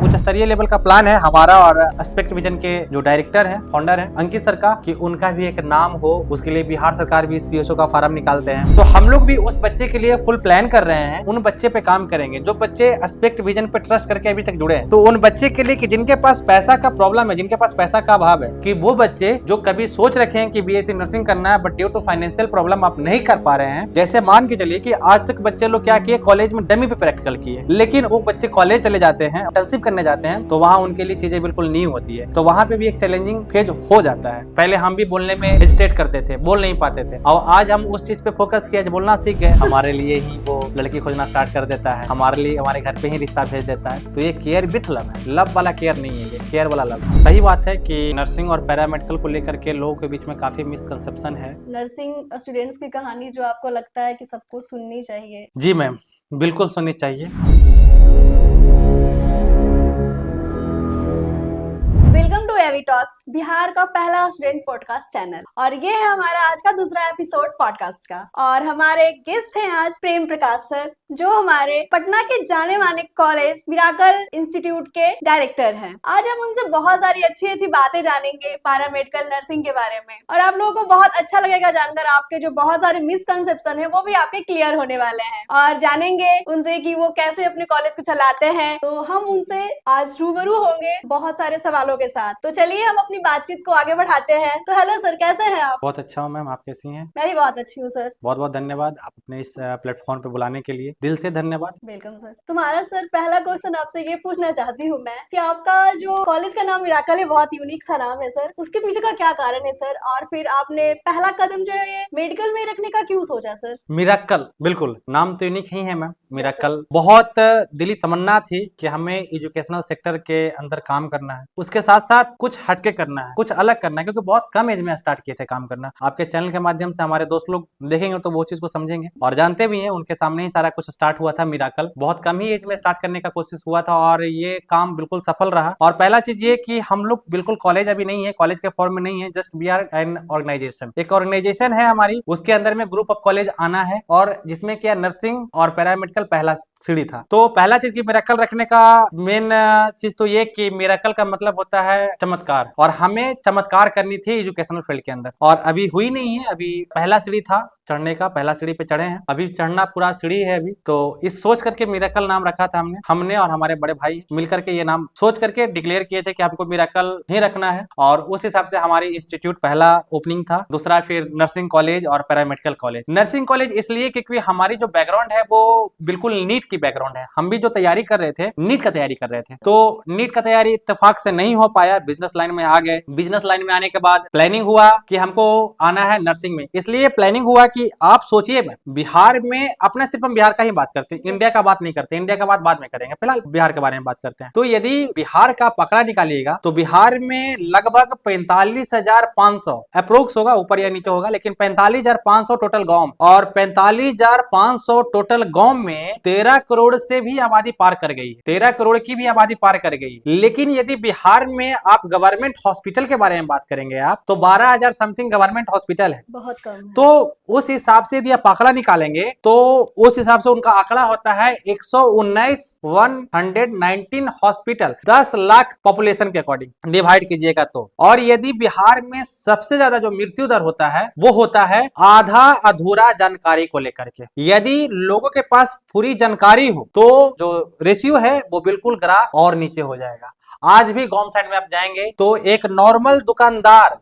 उच्च स्तरीय लेवल का प्लान है हमारा और एस्पेक्ट विजन के जो डायरेक्टर हैं, फाउंडर हैं अंकित सर का, कि उनका भी एक नाम हो। उसके लिए बिहार सरकार भी सीएसओ का फॉर्म निकालते हैं। तो हम लोग भी उस बच्चे के लिए फुल प्लान कर रहे हैं। उन बच्चे पे काम करेंगे जो बच्चे एस्पेक्ट विजन पे ट्रस्ट करके अभी तक जुड़े हैं। तो उन बच्चे के लिए कि जिनके पास पैसा का प्रॉब्लम है, जिनके पास पैसा का अभाव है, कि वो बच्चे जो कभी सोच रखे हैं कि बीएससी नर्सिंग करना है but due to financial problem आप नहीं कर पा रहे हैं। जैसे मान के चलिए कि आज तक बच्चे लोग क्या किए, कॉलेज में डमी पे प्रैक्टिकल किए, लेकिन वो बच्चे कॉलेज चले जाते हैं, इंटर्नशिप करने जाते हैं, तो वहाँ उनके लिए चीजें बिल्कुल न्यू होती है। तो वहाँ पे भी एक चैलेंजिंग फेज हो जाता है। पहले हम भी बोलने में हेजिटेट करते थे, बोल नहीं पाते थे, और आज हम उस चीज पे फोकस किया, बोलना सीख गए। हमारे लिए ही वो लड़की खोजना स्टार्ट कर देता है, हमारे लिए हमारे घर पे ही रिश्ता भेज देता है। तो ये केयर विथ लव है, लव वाला केयर नहीं है, ये केयर वाला लव। सही बात है कि नर्सिंग और पैरामेडिकल को लेकर के लोगों के बीच में काफी मिसकंसेप्शन है। नर्सिंग स्टूडेंट्स की कहानी जो आपको लगता है कि सबको सुननी चाहिए? जी मैम, बिल्कुल सुननी चाहिए। Welcome to AV talks, Bihar का पहला स्टूडेंट पॉडकास्ट चैनल, और ये है हमारा आज का दूसरा एपिसोड पॉडकास्ट का। और हमारे गेस्ट हैं आज प्रेम प्रकाश सर, जो हमारे पटना के जाने माने कॉलेज मिराकल इंस्टीट्यूट के डायरेक्टर हैं। आज हम उनसे बहुत सारी अच्छी अच्छी बातें जानेंगे पैरामेडिकल नर्सिंग के बारे में, और आप लोगों को बहुत अच्छा लगेगा जानकर। आपके जो बहुत सारे मिसकंसेप्शन है वो भी आपके क्लियर होने वाले हैं, और जानेंगे उनसे कि वो कैसे अपने कॉलेज को चलाते हैं। तो हम उनसे आज रूबरू होंगे बहुत सारे सवालों के साथ। तो चलिए हम अपनी बातचीत को आगे बढ़ाते हैं। तो हेलो सर, कैसे हैं आप? बहुत अच्छा हूँ मैम, आप कैसी हैं? मैं भी बहुत अच्छी हूँ सर। बहुत बहुत धन्यवाद आप अपने इस प्लेटफॉर्म पे बुलाने के लिए, दिल से धन्यवाद। Welcome sir. तुम्हारा सर पहला क्वेश्चन आपसे ये पूछना चाहती हूँ मैं कि आपका जो कॉलेज का नाम मिराकल है, बहुत यूनिक सा नाम है सर, उसके पीछे का क्या कारण है सर? और फिर आपने पहला कदम जो है ये मेडिकल में रखने का क्यों सोचा सर? मिराकल, बिल्कुल नाम तो यूनिक ही है मैम। मिराकल बहुत दिली तमन्ना थी कि हमें एजुकेशनल सेक्टर के अंदर काम करना है, उसके साथ साथ कुछ हटके करना है, कुछ अलग करना है, क्योंकि बहुत कम एज में स्टार्ट किए थे काम करना। आपके चैनल के माध्यम से हमारे दोस्त लोग देखेंगे तो वो चीज को समझेंगे और जानते भी हैं। उनके सामने ही सारा कुछ स्टार्ट हुआ था। मिराकल बहुत कम ही एज में स्टार्ट करने का कोशिश हुआ था और ये काम बिल्कुल सफल रहा। और पहला चीज ये कि हम लोग बिल्कुल कॉलेज अभी नहीं है, कॉलेज के फॉर्म में नहीं है, just we are an organisation. एक ऑर्गेनाइजेशन है हमारी, उसके अंदर में ग्रुप ऑफ कॉलेज आना है, और जिसमें क्या नर्सिंग और पैरामेडिकल पहला सीढ़ी था। तो पहला चीज की मिराकल रखने का मेन चीज तो ये कि मिराकल का मतलब होता है चमत्कार, और हमें चमत्कार करनी थी एजुकेशनल फील्ड के अंदर, और अभी हुई नहीं है। अभी पहला सीढ़ी था चढ़ने का, पहला सीढ़ी पे चढ़े हैं, अभी चढ़ना पूरा सीढ़ी है अभी। तो इस सोच करके मिराकल नाम रखा था हमने और हमारे बड़े भाई मिलकर के ये नाम सोच करके डिक्लेयर किए थे कि हमको मिराकल ही रखना है, और उस हिसाब से हमारी इंस्टीट्यूट पहला ओपनिंग था। दूसरा फिर नर्सिंग कॉलेज और पैरामेडिकल कॉलेज। नर्सिंग कॉलेज इसलिए क्योंकि हमारी जो बैकग्राउंड है वो बिल्कुल नीट की बैकग्राउंड है। हम भी जो तैयारी कर रहे थे, नीट का तैयारी कर रहे थे, तो नीट का तैयारी इत्तेफाक से नहीं हो पाया, बिजनेस लाइन में आ गए। बिजनेस लाइन में आने के बाद प्लानिंग हुआ कि हमको आना है नर्सिंग में। इसलिए प्लानिंग हुआ कि आप सोचिए बिहार में, अपना सिर्फ हम बिहार का ही बात करते हैं, इंडिया का बात नहीं करते, इंडिया का बात बाद में करेंगे, फिलहाल बिहार के बारे में बात करते हैं। तो यदि बिहार का पकड़ा निकालिएगा तो बिहार में लगभग 45,500 अप्रोक्स होगा, ऊपर या नीचे होगा, लेकिन 45,500 टोटल गांव, और 45,500 टोटल गांव में 13 करोड़ से भी आबादी पार कर गई, 13 करोड़ की भी आबादी पार कर गई। लेकिन यदि बिहार में आप गवर्नमेंट हॉस्पिटल के बारे में बात करेंगे आप, तो 12,000 समथिंग गवर्नमेंट हॉस्पिटल है, बहुत कम है। तो उस हिसाब से यदि आप आंकड़ा निकालेंगे तो उस हिसाब से उनका आंकड़ा होता है 119 हॉस्पिटल 10 लाख पॉपुलेशन के अकॉर्डिंग डिवाइड कीजिएगा तो। और यदि बिहार में सबसे ज्यादा जो मृत्यु दर होता है वो होता है आधा अधूरा जानकारी को लेकर के। यदि लोगों के पास पूरी जानकारी हो तो जो रेशियो है वो बिल्कुल ग्राफ और नीचे हो जाएगा। आज भी गांव साइड में आप जाएंगे तो एक नॉर्मल दुकानदार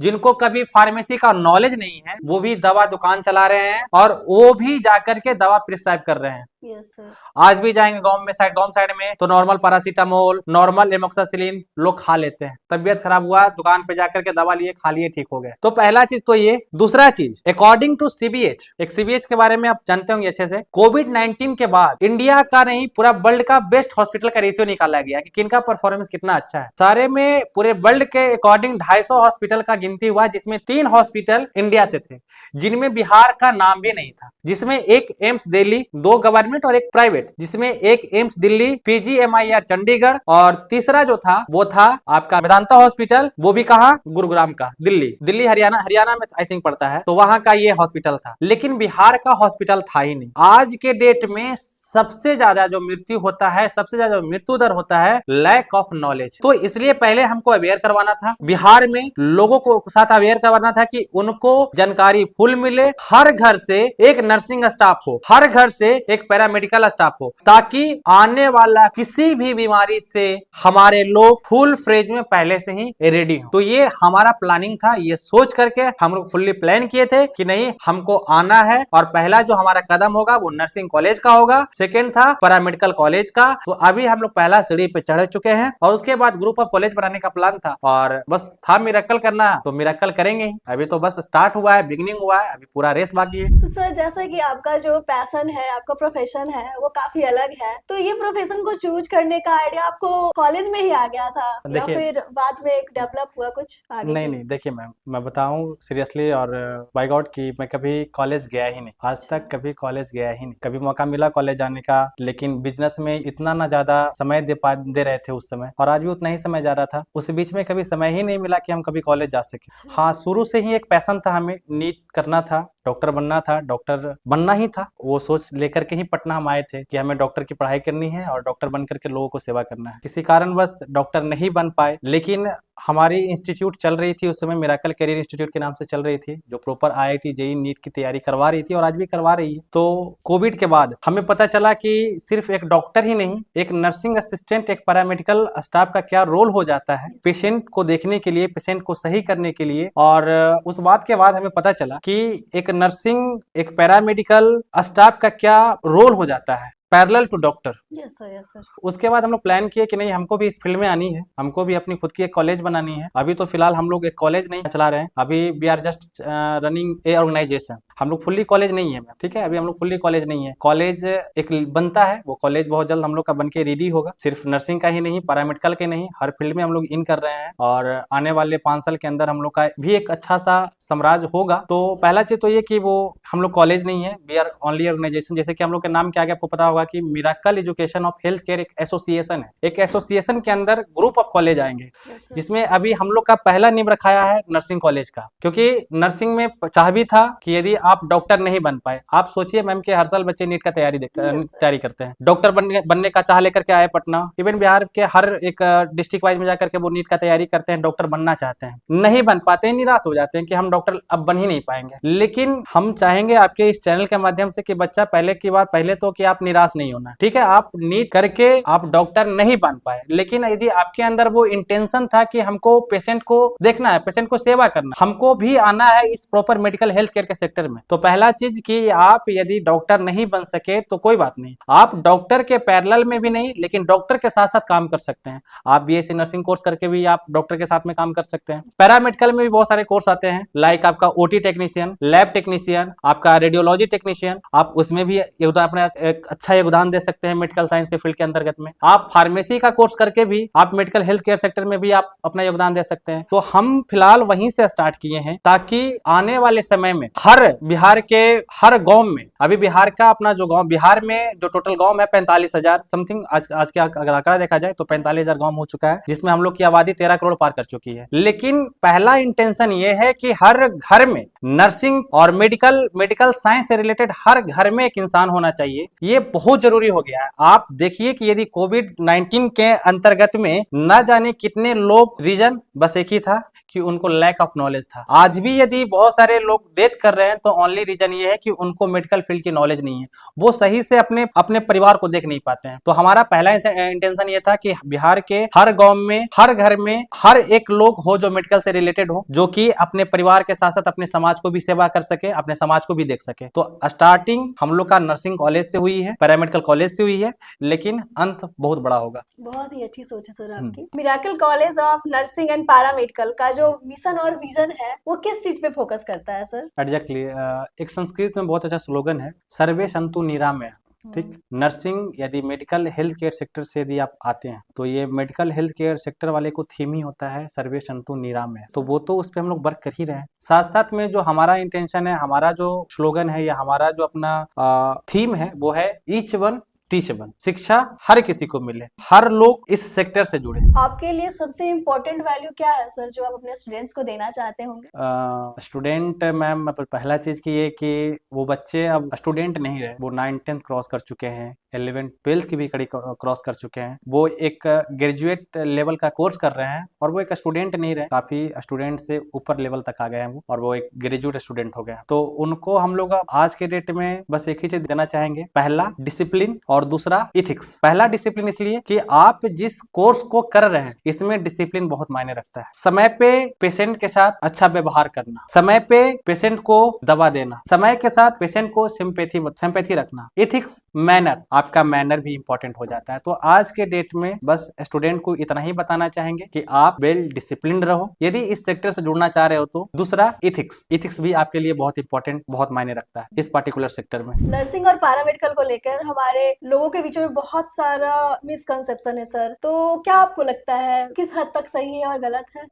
जिनको कभी फार्मेसी का नॉलेज नहीं है, वो भी दवा दुकान चला रहे हैं और वो भी जाकर के दवा प्रिस्क्राइब कर रहे हैं। Yes sir. आज भी जाएंगे गांव साइड में तो नॉर्मल पैरासीटामोल, नॉर्मल एमोक्सासिलिन लोग खा लेते हैं। तबियत खराब हुआ, दुकान पे जाकर के दवा लिए, खा लिए, ठीक हो गए। तो पहला चीज तो ये। दूसरा चीज, अकॉर्डिंग टू सीबीएच, एक सीबीएच के बारे में आप जानते होंगे अच्छे से, कोविड-19 के बाद इंडिया का नहीं पूरा वर्ल्ड का बेस्ट हॉस्पिटल का रेशियो निकाला गया कि किनका परफॉर्मेंस कितना अच्छा है। सारे में पूरे वर्ल्ड के अकॉर्डिंग 250 हॉस्पिटल का गिनती हुआ, जिसमें 3 हॉस्पिटल इंडिया से थे, जिनमें बिहार का नाम भी नहीं था, जिसमें एक एम्स दिल्ली, 2 गवर्नमेंट और एक प्राइवेट, जिसमें एक एम्स दिल्ली, पीजीएमआईआर चंडीगढ़, और तीसरा जो था वो था आपका मेदांता हॉस्पिटल, वो भी कहां, गुरुग्राम का, दिल्ली हरियाणा में आई थिंक पड़ता है, तो वहां का ये हॉस्पिटल था। लेकिन बिहार का हॉस्पिटल था ही नहीं। आज के डेट में सबसे ज्यादा जो मृत्यु होता है, सबसे ज्यादा जो मृत्यु दर होता है, लैक ऑफ नॉलेज। तो इसलिए पहले हमको अवेयर करवाना था, बिहार में लोगों को साथ अवेयर करवाना था कि उनको जानकारी फुल मिले। हर घर से एक नर्सिंग स्टाफ हो, हर घर से एक पैरामेडिकल स्टाफ हो, ताकि आने वाला किसी भी बीमारी से हमारे लोग फुल फ्रेज में पहले से ही रेडी हो। तो ये हमारा प्लानिंग था, ये सोच करके हम लोग फुल्ली प्लान किए थे कि नहीं हमको आना है, और पहला जो हमारा कदम होगा वो नर्सिंग कॉलेज का होगा, सेकेंड था पैरामेडिकल कॉलेज का। तो अभी हम लोग पहला सीढ़ी पे चढ़ चुके हैं, और उसके बाद ग्रुप ऑफ कॉलेज बनाने का प्लान था, और बस था मिरेकल करना, तो मिरेकल करेंगे ही। अभी तो बस स्टार्ट हुआ है, बिगिनिंग हुआ है, अभी पूरा रेस बाकी है। तो सर जैसे कि आपका जो पैशन है, आपका प्रोफेशन है, वो काफी अलग है, तो ये प्रोफेशन को चूज करने का आइडिया आपको कॉलेज में ही आ गया था या फिर बाद में एक डेवलप हुआ कुछ आगे? नहीं, देखिए मैम, मैं बताऊं सीरियसली और बाय गॉड कि मैं कभी कॉलेज गया ही नहीं, आज तक कभी कॉलेज गया ही नहीं। कभी मौका मिला कॉलेज जाने का, लेकिन बिजनेस में इतना ना ज्यादा समय दे रहे थे उस समय, और आज भी उतना ही समय जा रहा था, उस बीच में कभी समय ही नहीं मिला कि हम कभी कॉलेज जा सके। हाँ, शुरू से ही एक पैशन था, हमें नीट करना था, डॉक्टर बनना था, डॉक्टर बनना ही था। वो सोच लेकर के ही पटना हम आए थे कि हमें डॉक्टर की पढ़ाई करनी है और डॉक्टर बन करके लोगों को सेवा करना है। किसी कारणवश डॉक्टर नहीं बन पाए, लेकिन हमारी इंस्टीट्यूट चल रही थी उस समय, मिरेकल करियर इंस्टीट्यूट के नाम से चल रही थी, जो प्रॉपर IIT JEE नीट की तैयारी करवा रही थी और आज भी करवा रही है। तो कोविड के बाद हमें पता चला कि सिर्फ एक डॉक्टर ही नहीं, एक नर्सिंग असिस्टेंट, एक पैरामेडिकल स्टाफ का क्या रोल हो जाता है पेशेंट को देखने के लिए, पेशेंट को सही करने के लिए। और उस बात के बाद हमें पता चला कि एक नर्सिंग, एक पैरामेडिकल स्टाफ का क्या रोल हो जाता है parallel to doctor. Yes sir. उसके बाद हम लोग प्लान किए कि नहीं हमको भी इस फील्ड में आनी है, हमको भी अपनी खुद की एक कॉलेज बनानी है। अभी तो फिलहाल हम लोग एक कॉलेज नहीं चला रहे हैं, अभी we are just running a organisation. हम लोग फुल्ली कॉलेज नहीं है, ठीक है, अभी हम लोग फुल्ली कॉलेज नहीं है। कॉलेज एक बनता है, वो कॉलेज बहुत जल्द हम लोग का बनके रेडी होगा। सिर्फ नर्सिंग का ही नहीं, पैरामेडिकल के नहीं, हर फील्ड में हम लोग इन कर रहे हैं, और आने वाले 5 साल के अंदर हम लोग का भी एक अच्छा सा साम्राज्य होगा। तो पहला चीज तो ये कि वो हम लोग कॉलेज नहीं है, वी आर ओनली ऑर्गेनाइजेशन। जैसे कि हम लोग के नाम क्या, आपको पता होगा कि miracle education of health care एक एसोसिएशन है। एक एसोसिएशन के अंदर ग्रुप ऑफ कॉलेज आएंगे, जिसमें अभी हम लोग का पहला नींव रखाया है नर्सिंग कॉलेज का, क्योंकि नर्सिंग में चाह भी था कि यदि आप डॉक्टर नहीं बन पाए, आप सोचिए मैम कि हर साल बच्चे नीट का तैयारी करते हैं, डॉक्टर बनने का चाह लेकर के आए पटना, इवन बिहार के हर एक डिस्ट्रिक्ट वाइज में जाकर के वो नीट का तैयारी करते हैं, डॉक्टर बनना चाहते हैं, नहीं बन पाते हैं, निराश हो जाते हैं कि हम डॉक्टर अब बन ही नहीं पाएंगे। लेकिन हम चाहेंगे आपके इस चैनल के माध्यम से कि बच्चा पहले तो कि आप निराश नहीं होना, ठीक है। आप नीट करके आप डॉक्टर नहीं बन पाए, लेकिन यदि आपके अंदर वो इंटेंशन था कि हमको पेशेंट को देखना है, पेशेंट को सेवा करना, हमको भी आना है इस प्रॉपर मेडिकल हेल्थ केयर के सेक्टर में, तो पहला चीज कि आप यदि डॉक्टर नहीं बन सके तो कोई बात नहीं, आप डॉक्टर के पैरेलल में भी नहीं, लेकिन डॉक्टर के साथ साथ काम कर सकते हैं। आप BSc नर्सिंग कोर्स करके भी आप डॉक्टर के साथ में काम कर सकते हैं। पैरामेडिकल में भी बहुत सारे कोर्स आते हैं, लाइक आपका OT टेक्नीशियन, लैब टेक्नीशियन, आपका रेडियोलॉजी टेक्नीशियन, आप उसमें भी योगदान अपना एक अच्छा योगदान दे सकते हैं मेडिकल साइंस के फील्ड के अंतर्गत में। आप फार्मेसी का कोर्स करके भी आप मेडिकल हेल्थ केयर सेक्टर में भी आप अपना योगदान दे सकते हैं। तो हम फिलहाल वहीं से स्टार्ट किए हैं, ताकि आने वाले समय में हर बिहार के हर गांव में, अभी बिहार का अपना जो गांव, बिहार में जो टोटल गांव है 45,000 समथिंग, आज के अगर आंकड़ा देखा जाए तो 45,000 गांव हो चुका है, जिसमें हम लोग की आबादी 13 करोड़ पार कर चुकी है। लेकिन पहला इंटेंशन ये है कि हर घर में नर्सिंग और मेडिकल साइंस से रिलेटेड हर घर में एक इंसान होना चाहिए। ये बहुत जरूरी हो गया है। आप देखिए कि यदि कोविड-19 के अंतर्गत में न जाने कितने लोग, रीजन बस एक ही था कि उनको लैक ऑफ नॉलेज था। आज भी यदि बहुत सारे लोग डेथ कर रहे हैं तो ओनली रीजन ये है कि उनको मेडिकल फील्ड की नॉलेज नहीं है, वो सही से अपने परिवार को देख नहीं पाते हैं। तो हमारा पहला इंटेंशन ये था कि बिहार के हर गांव में, हर घर में, हर एक लोग हो जो मेडिकल से रिलेटेड हो, जो कि अपने परिवार के साथ साथ अपने समाज को भी सेवा कर सके, अपने समाज को भी देख सके। तो स्टार्टिंग हम लोग का नर्सिंग कॉलेज से हुई है, पैरामेडिकल कॉलेज से हुई है, लेकिन अंत बहुत बड़ा होगा। बहुत ही अच्छी सोच है सर आपकी। Miracle college of nursing and paramedical का जो मिशन और विजन है वो किस चीज पे फोकस करता है सर? एग्जैक्टली, एक संस्कृत में बहुत अच्छा स्लोगन है, सर्वे सन्तु निरामया। ठीक, नर्सिंग यदि मेडिकल हेल्थ केयर सेक्टर से यदि आप आते हैं तो ये मेडिकल हेल्थ केयर सेक्टर वाले को थीम ही होता है सर्वे सन्तु निरामया। तो वो तो उस पर हम लोग वर्क कर ही रहे हैं। साथ साथ में जो हमारा इंटेंशन है, हमारा जो स्लोगन है या हमारा जो अपना थीम है वो है ईच वन टीचेबल, शिक्षा हर किसी को मिले, हर लोग इस सेक्टर से जुड़े। आपके लिए सबसे इम्पोर्टेंट वैल्यू क्या है सर जो आप अपने स्टूडेंट्स को देना चाहते होंगे? स्टूडेंट मैम, पहला चीज की ये कि वो बच्चे अब स्टूडेंट नहीं रहे, वो 9th-10th क्रॉस कर चुके हैं, 11th-12th की भी कड़ी क्रॉस कर चुके हैं, वो एक ग्रेजुएट लेवल का कोर्स कर रहे हैं और वो एक स्टूडेंट नहीं रहे, काफी स्टूडेंट से ऊपर लेवल तक आ गए हैं वो, और वो एक ग्रेजुएट स्टूडेंट हो गए हैं। तो उनको हम लोग आज के डेट में बस एक ही चीज देना चाहेंगे, पहला डिसिप्लिन और दूसरा इथिक्स। पहला डिसिप्लिन इसलिए कि आप जिस कोर्स को कर रहे हैं इसमें डिसिप्लिन बहुत मायने रखता है। समय पे पेशेंट के साथ अच्छा व्यवहार करना, समय पे पेशेंट को दवा देना, समय के साथ पेशेंट को सिंपैथी रखना, इथिक्स, मैनर, आपका मैनर भी इंपॉर्टेंट हो जाता है। तो आज के डेट में बस स्टूडेंट को इतना ही बताना चाहेंगे कि आप वेल डिसिप्लिन रहो यदि इस सेक्टर से जुड़ना चाह रहे हो तो। दूसरा इथिक्स भी आपके लिए बहुत इंपॉर्टेंट, बहुत मायने रखता है इस पर्टिकुलर सेक्टर में। नर्सिंग और पैरामेडिकल को लेकर हमारे लोगों के बीच में बहुत सारा मिसकंसेप्शन है सर, तो क्या आपको लगता है किस हद तक सही है और गलत है?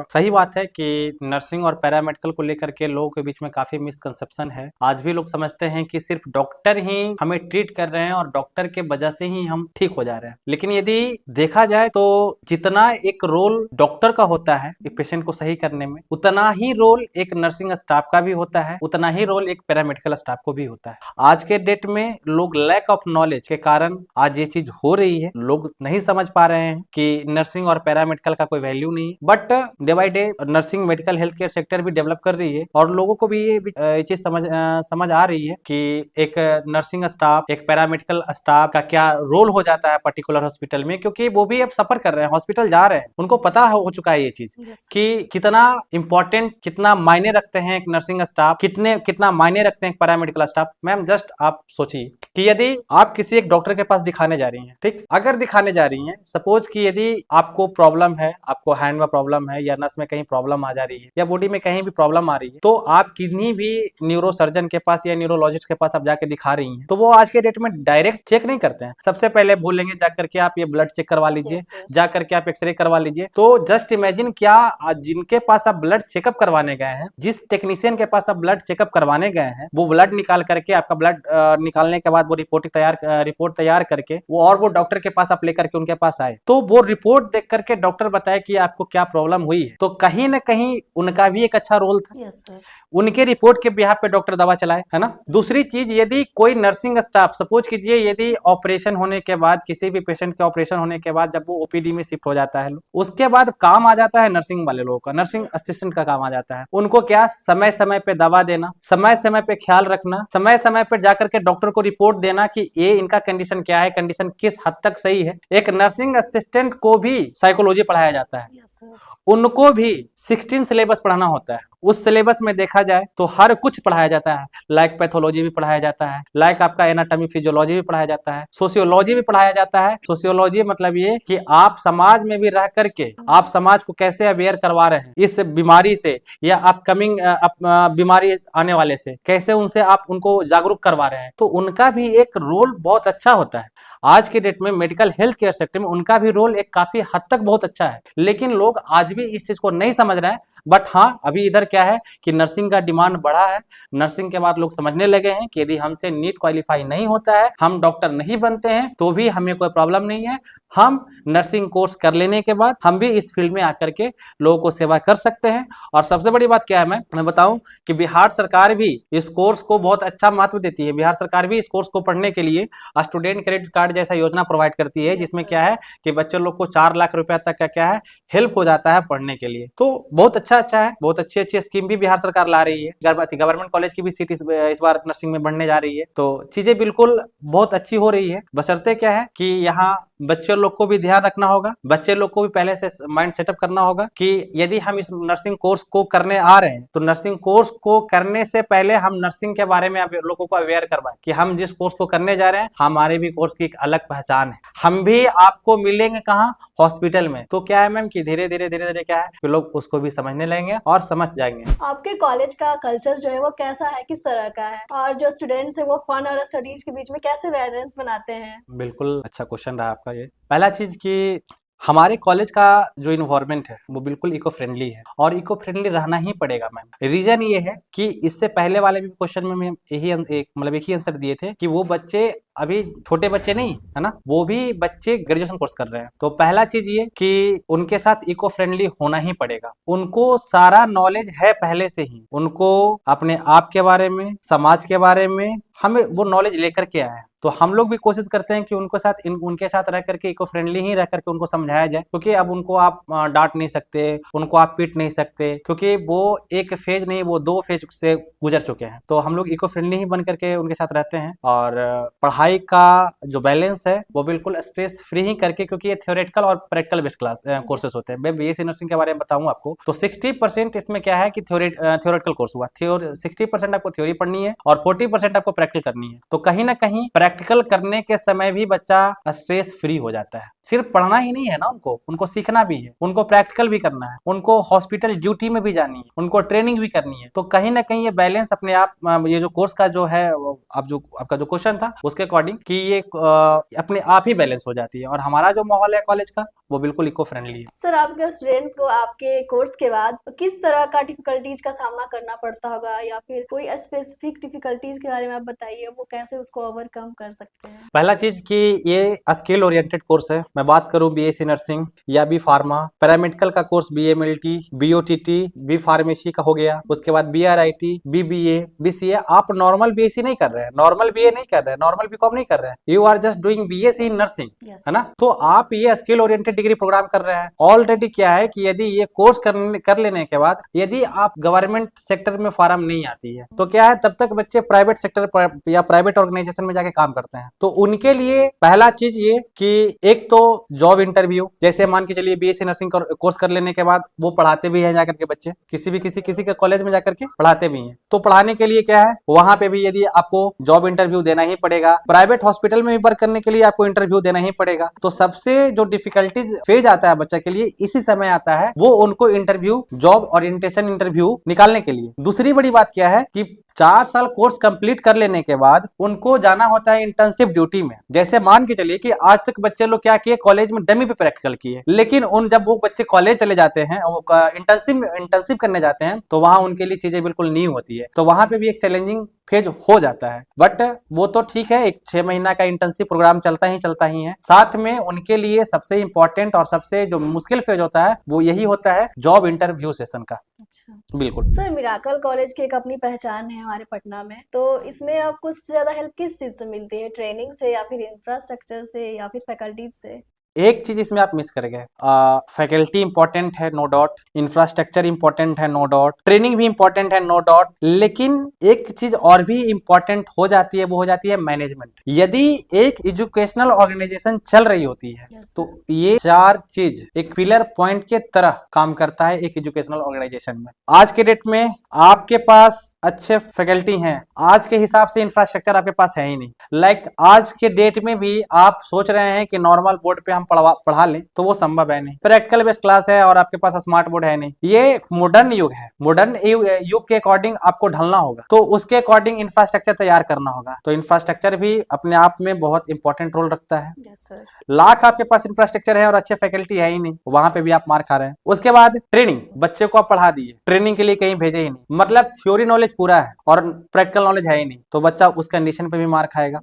सही बात है कि नर्सिंग और पैरामेडिकल को लेकर के लोगों के बीच में काफी मिसकंसेप्शन है। आज भी लोग समझते हैं कि सिर्फ डॉक्टर ही हमें ट्रीट कर रहे हैं और डॉक्टर के वजह से ही हम ठीक हो जा रहे हैं, लेकिन यदि देखा जाए तो जितना एक रोल डॉक्टर का होता है एक पेशेंट को सही करने में, उतना ही रोल एक नर्सिंग स्टाफ का भी होता है, उतना ही रोल एक पैरामेडिकल स्टाफ को भी होता है। आज के डेट में लोग लैक ऑफ नॉलेज के कारण आज ये चीज हो रही है, लोग नहीं समझ पा रहे हैं कि नर्सिंग और पैरामेडिकल का कोई वैल्यू नहीं है। But day by day nursing medical health care sector भी डेवलप कर रही है और लोगों को भी ये चीज समझ आ रही है कि एक नर्सिंग स्टाफ, एक पैरामेडिकल स्टाफ का क्या रोल हो जाता है पर्टिकुलर हॉस्पिटल में, क्योंकि वो भी अब सफर कर रहे हैं, हॉस्पिटल जा रहे हैं, उनको पता हो चुका है ये चीज कि कितना इंपॉर्टेंट, कितना मायने रखते हैं एक नर्सिंग स्टाफ, कितना मायने रखते हैं एक पैरामेडिकल स्टाफ। मैम जस्ट आप सोचिए कि यदि आप किसी एक डॉक्टर के पास दिखाने जा रही हैं, ठीक, अगर दिखाने जा रही हैं, सपोज कि यदि आपको प्रॉब्लम है, आपको हैंड में प्रॉब्लम है या नस में कहीं प्रॉब्लम आ जा रही है या बॉडी में कहीं भी प्रॉब्लम आ रही है, तो आप किन्हीं भी न्यूरो सर्जन के पास या न्यूरोलॉजिस्ट के पास आप जाके दिखा रही हैं, तो वो आज के डेट में डायरेक्ट चेक नहीं करते हैं। सबसे पहले बोलेंगे जा करके आप ये ब्लड चेक करवा लीजिए, जा करके आप एक्सरे करवा लीजिए। तो जस्ट इमेजिन, क्या जिनके पास आप ब्लड चेकअप करवाने गए हैं, जिस टेक्नीशियन के पास आप ब्लड चेकअप करवाने गए हैं, वो ब्लड निकाल करके आपका ब्लड निकालने के बाद वो रिपोर्ट तैयार करके वो डॉक्टर के पास आप लेकर के उनके पास आए, तो वो रिपोर्ट देख करके डॉक्टर बताए कि आपको क्या प्रॉब्लम हुई है, तो कहीं ना कहीं उनका भी एक अच्छा रोल था। Yes sir. उनके रिपोर्ट के बिहाफ पे डॉक्टर दवा चलाए, है ना। दूसरी चीज, यदि कोई नर्सिंग स्टाफ, सपोज कीजिए यदि ऑपरेशन होने के बाद, किसी भी पेशेंट के ऑपरेशन होने के बाद जब वो ओपीडी में शिफ्ट हो जाता है, उसके बाद काम आ जाता है नर्सिंग वाले लोगों का, नर्सिंग असिस्टेंट का काम आ जाता है। उनको क्या, समय समय पे दवा देना, समय समय पे ख्याल रखना, समय समय पे जाकर के डॉक्टर को रिपोर्ट देना कि ये इनका कंडीशन क्या है, कंडीशन किस हद तक सही है। एक नर्सिंग असिस्टेंट को भी साइकोलॉजी पढ़ाया जाता है, उनको भी 16 सिलेबस पढ़ाना होता है। उस सिलेबस में देखा जाए तो हर कुछ पढ़ाया जाता है, लाइक पैथोलॉजी भी पढ़ाया जाता है, लाइक आपका एनाटॉमी फिजियोलॉजी भी पढ़ाया जाता है, सोशियोलॉजी भी पढ़ाया जाता है। सोशियोलॉजी मतलब ये कि आप समाज में भी रह करके आप समाज को कैसे अवेयर करवा रहे हैं इस बीमारी से या अपकमिंग बीमारी आने वाले से, कैसे उनसे आप उनको जागरूक करवा रहे हैं, तो उनका भी एक रोल बहुत अच्छा होता है। आज के डेट में मेडिकल हेल्थ केयर सेक्टर में उनका भी रोल एक काफी हद तक बहुत अच्छा है, लेकिन लोग आज भी इस चीज को नहीं समझ रहे हैं। बट हाँ, अभी इधर क्या है कि नर्सिंग का डिमांड बढ़ा है, नर्सिंग के बाद लोग समझने लगे हैं कि यदि हमसे नीट क्वालिफाई नहीं होता है, हम डॉक्टर नहीं बनते हैं, तो भी हमें कोई प्रॉब्लम नहीं है, हम नर्सिंग कोर्स कर लेने के बाद हम भी इस फील्ड में आकर के लोगों को सेवा कर सकते हैं। और सबसे बड़ी बात क्या है, मैं बताऊं कि बिहार सरकार भी इस कोर्स को बहुत अच्छा महत्व देती है। बिहार सरकार भी इस कोर्स को पढ़ने के लिए स्टूडेंट क्रेडिट कार्ड जैसा योजना प्रोवाइड करती है, जिसमें क्या है कि बच्चे लोग को 4 लाख रुपया तक का क्या है हेल्प हो जाता है पढ़ने के लिए। तो बहुत अच्छा है, बहुत अच्छी स्कीम भी बिहार सरकार ला रही है। गवर्नमेंट कॉलेज की भी सीट इस बार नर्सिंग में बढ़ने जा रही है, तो चीजें बिल्कुल बहुत अच्छी हो रही है। बशर्ते क्या है कि यहाँ बच्चे लोग को भी ध्यान रखना होगा, बच्चे लोग को भी पहले से माइंड सेटअप करना होगा कि यदि हम इस नर्सिंग कोर्स को करने आ रहे हैं, तो नर्सिंग कोर्स को करने से पहले हम नर्सिंग के बारे में लोगों को अवेयर करवाएं कि हम जिस कोर्स को करने जा रहे हैं, हमारे भी कोर्स की एक अलग पहचान है। हम भी आपको मिलेंगे कहाँ, हॉस्पिटल में। तो क्या है मैम कि धीरे धीरे क्या है कि लोग उसको भी समझने लगेंगे और समझ जाएंगे। आपके कॉलेज का कल्चर जो है वो कैसा है, किस तरह का है, और जो स्टूडेंट्स है वो फन और स्टडीज के बीच में कैसे बैलेंस बनाते हैं? बिल्कुल अच्छा क्वेश्चन रहा आपका ये। पहला चीज की हमारे कॉलेज का जो इन्वायरमेंट है वो बिल्कुल इको फ्रेंडली है और इको फ्रेंडली रहना ही पड़ेगा मैम। रीजन ये है कि इससे पहले वाले भी क्वेश्चन में मैं एक ही आंसर दिए थे कि वो बच्चे अभी छोटे बच्चे नहीं है ना, वो भी बच्चे ग्रेजुएशन कोर्स कर रहे हैं। तो पहला चीज ये कि उनके साथ इको फ्रेंडली होना ही पड़ेगा। उनको सारा नॉलेज है पहले से ही, उनको अपने आप के बारे में, समाज के बारे में हमें वो नॉलेज लेकर के आए हैं। तो हम लोग भी कोशिश करते हैं कि उनके साथ रह करके इको फ्रेंडली ही रह करके उनको समझाया जाए, क्योंकि अब उनको आप डांट नहीं सकते, उनको आप पीट नहीं सकते, क्योंकि वो एक फेज नहीं, वो 2 फेज से गुजर चुके हैं। तो हम लोग इको फ्रेंडली ही बन करके उनके साथ रहते हैं और पढ़ाई का जो बैलेंस है वो बिल्कुल स्ट्रेस फ्री ही करके, क्योंकि ये थ्योरेटिकल और प्रैक्टिकल बेस्ड कोर्सेस होते हैं। मैं बीएससी नर्सिंग के बारे में बताऊं आपको तो 60% इसमें क्या है कि थ्योरेटिकल कोर्स हुआ, 60% आपको थ्योरी पढ़नी है और 40% आपको प्रैक्टिकल करनी है। तो कहीं ना कहीं प्रैक्टिकल करने के समय भी बच्चा स्ट्रेस फ्री हो जाता है। सिर्फ पढ़ना ही नहीं है ना, उनको सीखना भी है, उनको प्रैक्टिकल भी करना है, उनको हॉस्पिटल ड्यूटी में भी जानी है, उनको ट्रेनिंग भी करनी है। तो कहीं ना कहीं ये बैलेंस अपने आप, ये जो कोर्स का जो है, आपका जो क्वेश्चन था उसके अकॉर्डिंग कि ये अपने आप ही बैलेंस हो जाती है। और हमारा जो माहौल है कॉलेज का वो बिल्कुल इको फ्रेंडली है। सर, आपके स्टूडेंट्स को आपके कोर्स के बाद किस तरह का डिफिकल्टीज का सामना करना पड़ता होगा, या फिर कोई स्पेसिफिक डिफिकल्टीज के बारे में आप बताइए, वो कैसे उसको ओवरकम कर सकते हैं? पहला चीज कि ये स्किल ओरिएंटेड कोर्स है। मैं बात करूं बीएससी नर्सिंग या बी फार्मा, पैरामेडिकल का कोर्स बीएमएलटी, बीओटीटी, बी फार्मेसी का हो गया, उसके बाद बीआरआईटी, बीबीए, बीसीए। आप नॉर्मल बीएससी नहीं कर रहे हैं, नॉर्मल बीए नहीं कर रहे हैं, नॉर्मल बीकॉम नहीं कर रहे हैं, you are just doing BSc in nursing, है ना। तो आप ये स्किल ओरिएंटेड डिग्री प्रोग्राम कर रहे हैं। ऑलरेडी क्या है कि यदि ये कोर्स कर लेने के बाद यदि आप गवर्नमेंट सेक्टर में फार्म नहीं आती है तो क्या है, तब तक बच्चे प्राइवेट सेक्टर या प्राइवेट ऑर्गेनाइजेशन में जाके काम करते हैं। तो उनके लिए पहला चीज ये कि एक तो जॉब इंटरव्यू, जैसे मान के चलिए बीएससी नर्सिंग कोर्स कर लेने के बाद वो पढ़ाते भी हैं जाकर के, बच्चे किसी के कॉलेज में जाकर के पढ़ाते भी हैं। तो पढ़ाने के लिए क्या है, वहां पे भी यदि आपको जॉब इंटरव्यू देना ही पड़ेगा, प्राइवेट हॉस्पिटल में भी वर्क करने के लिए आपको इंटरव्यू देना ही पड़ेगा। तो सबसे जो डिफिकल्टीज फेज आता है बच्चा के लिए इसी समय आता है, वो उनको इंटरव्यू, जॉब ओरिएंटेशन इंटरव्यू निकालने के लिए। दूसरी बड़ी बात क्या है कि 4 साल कोर्स कंप्लीट कर लेने के बाद उनको जाना होता है इंटर्नशिप ड्यूटी में। जैसे मान के चलिए कि आज तक बच्चे लोग क्या किए, कॉलेज में डमी पे प्रैक्टिकल किए, लेकिन जब वो बच्चे कॉलेज चले जाते हैं, वो इंटर्नशिप करने जाते हैं, तो वहां उनके लिए चीजें बिल्कुल न्यू होती है। तो वहां पे भी एक चैलेंजिंग फेज हो जाता है। बट वो तो ठीक है, एक 6 महीना का इंटर्नशिप प्रोग्राम चलता ही है। साथ में उनके लिए सबसे इंपॉर्टेंट और सबसे जो मुश्किल फेज होता है वो यही होता है, जॉब इंटरव्यू सेशन का। अच्छा, बिल्कुल सर, मिराकल कॉलेज की एक अपनी पहचान है हमारे पटना में। तो इसमें आपको सबसे ज्यादा हेल्प किस चीज से मिलती है? ट्रेनिंग से, या फिर इंफ्रास्ट्रक्चर से, या फिर फैकल्टीज से? एक चीज इसमें आप मिस कर गए, फैकल्टी इंपॉर्टेंट है नो डाउट, इंफ्रास्ट्रक्चर इंपॉर्टेंट है नो डाउट, ट्रेनिंग भी इंपॉर्टेंट है नो डाउट, लेकिन एक चीज और भी इंपॉर्टेंट हो जाती है, वो हो जाती है मैनेजमेंट। यदि एक एजुकेशनल ऑर्गेनाइजेशन चल रही होती है तो ये 4 चीज एक पिलर पॉइंट के तरह काम करता है एक एजुकेशनल ऑर्गेनाइजेशन में। आज के डेट में आपके पास अच्छे फैकल्टी हैं, आज के हिसाब से इंफ्रास्ट्रक्चर आपके पास है ही नहीं। लाइक आज के डेट में भी आप सोच रहे हैं कि नॉर्मल बोर्ड पे हम पढ़ा लें, तो वो संभव है नहीं। प्रैक्टिकल बेस्ड क्लास है और आपके पास स्मार्ट बोर्ड है नहीं। ये मॉडर्न युग है, मॉडर्न युग के अकॉर्डिंग आपको ढलना होगा, तो उसके अकॉर्डिंग इंफ्रास्ट्रक्चर तैयार करना होगा। तो इंफ्रास्ट्रक्चर भी अपने आप में बहुत इंपॉर्टेंट रोल रखता है। लाख आपके पास इंफ्रास्ट्रक्चर है और अच्छे फैकल्टी है ही नहीं, वहां पे भी आप मार खा रहे हैं। उसके बाद ट्रेनिंग, बच्चे को आप पढ़ा दिए, ट्रेनिंग के लिए कहीं भेजे ही नहीं, मतलब थ्योरी नॉलेज पूरा है और प्रैक्टिकल नॉलेज है ही नहीं, तो बच्चा उस कंडीशन पे भी मार खाएगा।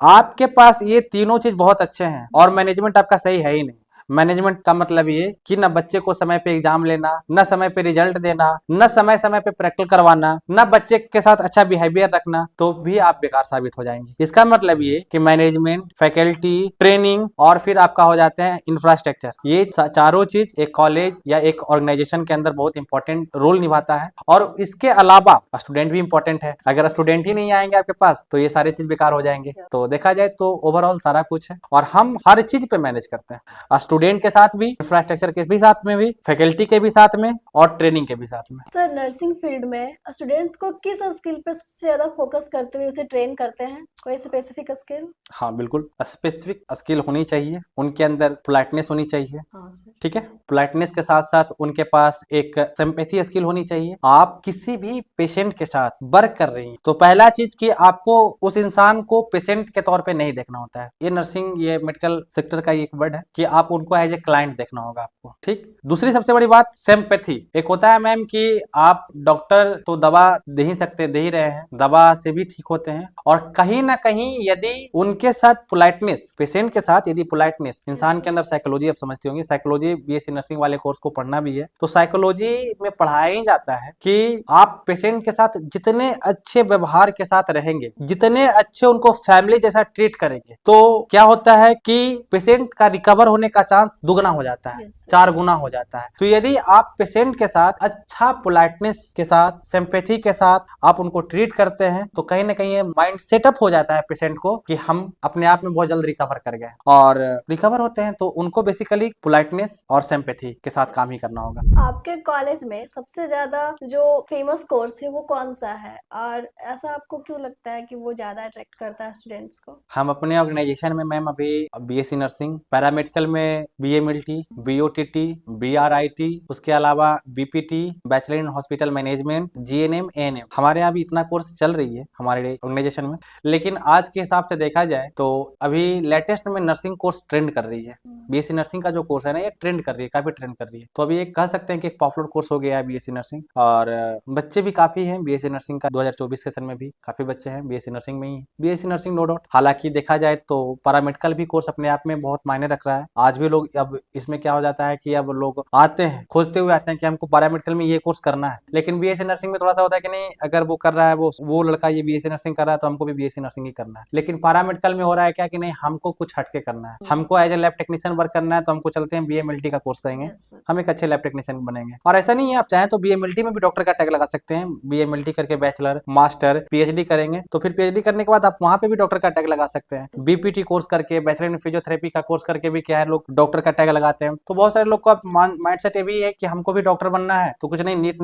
आपके पास ये तीनों चीज बहुत अच्छे हैं और मैनेजमेंट आपका सही है ही नहीं। मैनेजमेंट का मतलब ये कि न बच्चे को समय पे एग्जाम लेना, न समय पे रिजल्ट देना, न समय समय पे प्रैक्टिकल करवाना, न बच्चे के साथ अच्छा बिहेवियर रखना, तो भी आप बेकार साबित हो जाएंगे। इसका मतलब ये कि मैनेजमेंट, फैकल्टी, ट्रेनिंग और फिर आपका हो जाते हैं इंफ्रास्ट्रक्चर, ये चारों चीज एक कॉलेज या एक ऑर्गेनाइजेशन के अंदर बहुत इंपॉर्टेंट रोल निभाता है। और इसके अलावा स्टूडेंट भी इंपॉर्टेंट है, अगर स्टूडेंट ही नहीं आएंगे आपके पास तो ये सारे चीज बेकार हो जाएंगे। तो देखा जाए तो ओवरऑल सारा कुछ है और हम हर चीज पे मैनेज करते हैं, स्टूडेंट के साथ भी, इंफ्रास्ट्रक्चर के भी साथ में भी, फैकल्टी के भी साथ में और ट्रेनिंग के भी साथ में। सर, नर्सिंग फील्ड में स्टूडेंट्स को किस स्किल पे सबसे ज्यादा फोकस करते हुए उसे ट्रेन करते हैं? कोई स्पेसिफिक स्किल? हाँ बिल्कुल, स्पेसिफिक स्किल होनी चाहिए, उनके अंदर पोलाइटनेस होनी चाहिए। हाँ सर। ठीक है, पोलाइटनेस के साथ साथ उनके पास एक सिंपैथी स्किल होनी चाहिए। आप किसी भी पेशेंट के साथ वर्क कर रही हैं तो पहला चीज कि आपको उस इंसान को पेशेंट के तौर पे नहीं देखना होता है। ये नर्सिंग, ये मेडिकल सेक्टर का एक वर्ड है कि आप उनको एज ए क्लाइंट देखना होगा आपको। ठीक, दूसरी सबसे बड़ी बात सिंपैथी। एक होता है मैम कि आप डॉक्टर तो दवा दे ही सकते, दे ही रहे हैं, दवा से भी ठीक होते हैं, और कहीं ना कहीं यदि उनके साथ पोलाइटनेस, पेशेंट के साथ यदि पोलाइटनेस, इंसान के अंदर साइकोलॉजी आप समझती होंगी, साइकोलॉजी बीएससी नर्सिंग वाले कोर्स को पढ़ना भी है, तो साइकोलॉजी में पढ़ाया ही जाता है कि आप पेशेंट के साथ जितने अच्छे व्यवहार के साथ रहेंगे, जितने अच्छे उनको फैमिली जैसा ट्रीट करेंगे, तो क्या होता है कि पेशेंट का रिकवर होने का चांस दुगना हो जाता है, 4 गुना हो जाता है। तो यदि आप पेशेंट के साथ अच्छा पोलाइटनेस के साथ, सिंपैथी के साथ आप उनको ट्रीट करते हैं, तो कहीं ना कहीं ये माइंड सेटअप हो जाता है पेशेंट को कि हम अपने आप में बहुत जल्द रिकवर कर गए, और रिकवर होते हैं तो उनको बेसिकली पोलाइटनेस और सिंपैथी के साथ काम ही करना होगा। आपके कॉलेज में सबसे ज्यादा जो फेमस कोर्स है वो कौन सा है, और ऐसा आपको क्यों लगता है कि वो ज्यादा अट्रैक्ट करता है स्टूडेंट्स को? हम अपने ऑर्गेनाइजेशन में मैम अभी बीएससी नर्सिंग, पैरामेडिकल में बीएमएलटी, बीओटीटी, बीआरआईटी, उसके अलावा BPT, bachelor in hospital management, GNM, ANM, हमारे यहाँ भी इतना कोर्स चल रही है हमारे ऑर्गेनाइजेशन में। लेकिन आज के हिसाब से देखा जाए तो अभी लेटेस्ट में नर्सिंग कोर्स ट्रेंड कर रही है। बीएससी नर्सिंग का जो कोर्स है ना, ये ट्रेंड कर रही है, काफी ट्रेंड कर रही है। तो अभी एक कह सकते हैं कि एक पॉपुलर कोर्स हो गया है बीएससी नर्सिंग, और बच्चे भी काफी हैं बीएससी नर्सिंग का। 2024 सेशन में भी काफी बच्चे हैं बीएससी नर्सिंग में ही। बीएससी नर्सिंग नो डाउट, हालांकि देखा जाए तो पैरामेडिकल भी कोर्स अपने आप में बहुत मायने रख रहा है। आज भी लोग, अब इसमें क्या हो जाता है कि अब लोग आते हैं, खोजते हुए आते हैं कि हमको पैरामेडिकल में ये कोर्स करना है, लेकिन बीएससी नर्सिंग में थोड़ा सा होता है कि नहीं, अगर वो कर रहा है, वो लड़का ये बीएससी नर्सिंग कर रहा है, तो हमको भी बीएससी नर्सिंग ही करना है। लेकिन पैरामेडिकल में हो रहा है क्या कि नहीं, हमको कुछ हटके करना है, हमको as a lab technician work करना है, तो हमको चलते हैं बीएमएलटी का कोर्स करेंगे, हम एक अच्छे लैब टेक्नीशियन बनेंगे। और ऐसा नहीं है, आप चाहें तो बीएमएलटी में भी डॉक्टर का टैग लगा सकते हैं। बीएमएलटी करके बैचलर, मास्टर, पीएचडी करेंगे, तो फिर पीएचडी करने के बाद आप वहां पे भी डॉक्टर का टैग लगा सकते हैं। बीपीटी कोर्स करके, बैचलर इन फिजियोथेरेपी का कोर्स करके भी क्या है, लोग डॉक्टर का टैग लगाते हैं। तो बहुत सारे लोग का माइंडसेट ये भी है कि हमको भी डॉक्टर बनना है, तो कुछ नहीं, नीट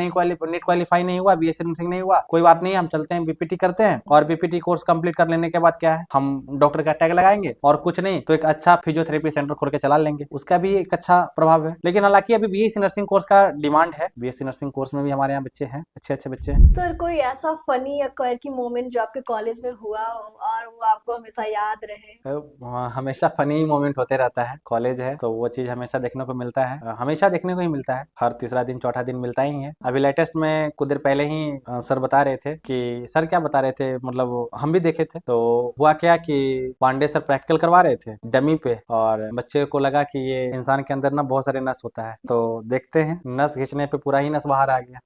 क्वालिफाई नहीं हुआ, बीएससी नर्सिंग नहीं हुआ, कोई बात नहीं, हम चलते हैं बीपीटी करते हैं, और बीपीटी कोर्स कंप्लीट कर लेने के बाद क्या है, हम डॉक्टर का टैग लगाएंगे, और कुछ नहीं तो एक अच्छा फिजियोथेरेपी सेंटर खोल के चला लेंगे, उसका भी एक अच्छा प्रभाव है। लेकिन हालांकि अभी बीएससी नर्सिंग कोर्स का डिमांड है, बीएससी नर्सिंग कोर्स में भी हमारे यहाँ बच्चे हैं, अच्छे बच्चे हैं। सर, कोई ऐसा फनी या क्वर्की मोमेंट जो आपके कॉलेज में हुआ हो और वो आपको हमेशा याद रहे? हमेशा फनी मोमेंट होते रहता है, कॉलेज है तो वो चीज हमेशा देखने को मिलता है, हमेशा देखने को ही मिलता है, हर तीसरा दिन चौथा दिन मिलता ही है। अभी लेटेस्ट में कुछ देर पहले ही सर बता रहे थे कि, सर क्या बता रहे थे, मतलब हम भी देखे थे, तो हुआ क्या कि पांडे सर प्रैक्टिकल करवा रहे थे डमी पे, और बच्चे को लगा कि ये इंसान के अंदर ना बहुत सारे नस होता है, तो देखते हैं नस खींचने पे पूरा ही नस बाहर आ गया।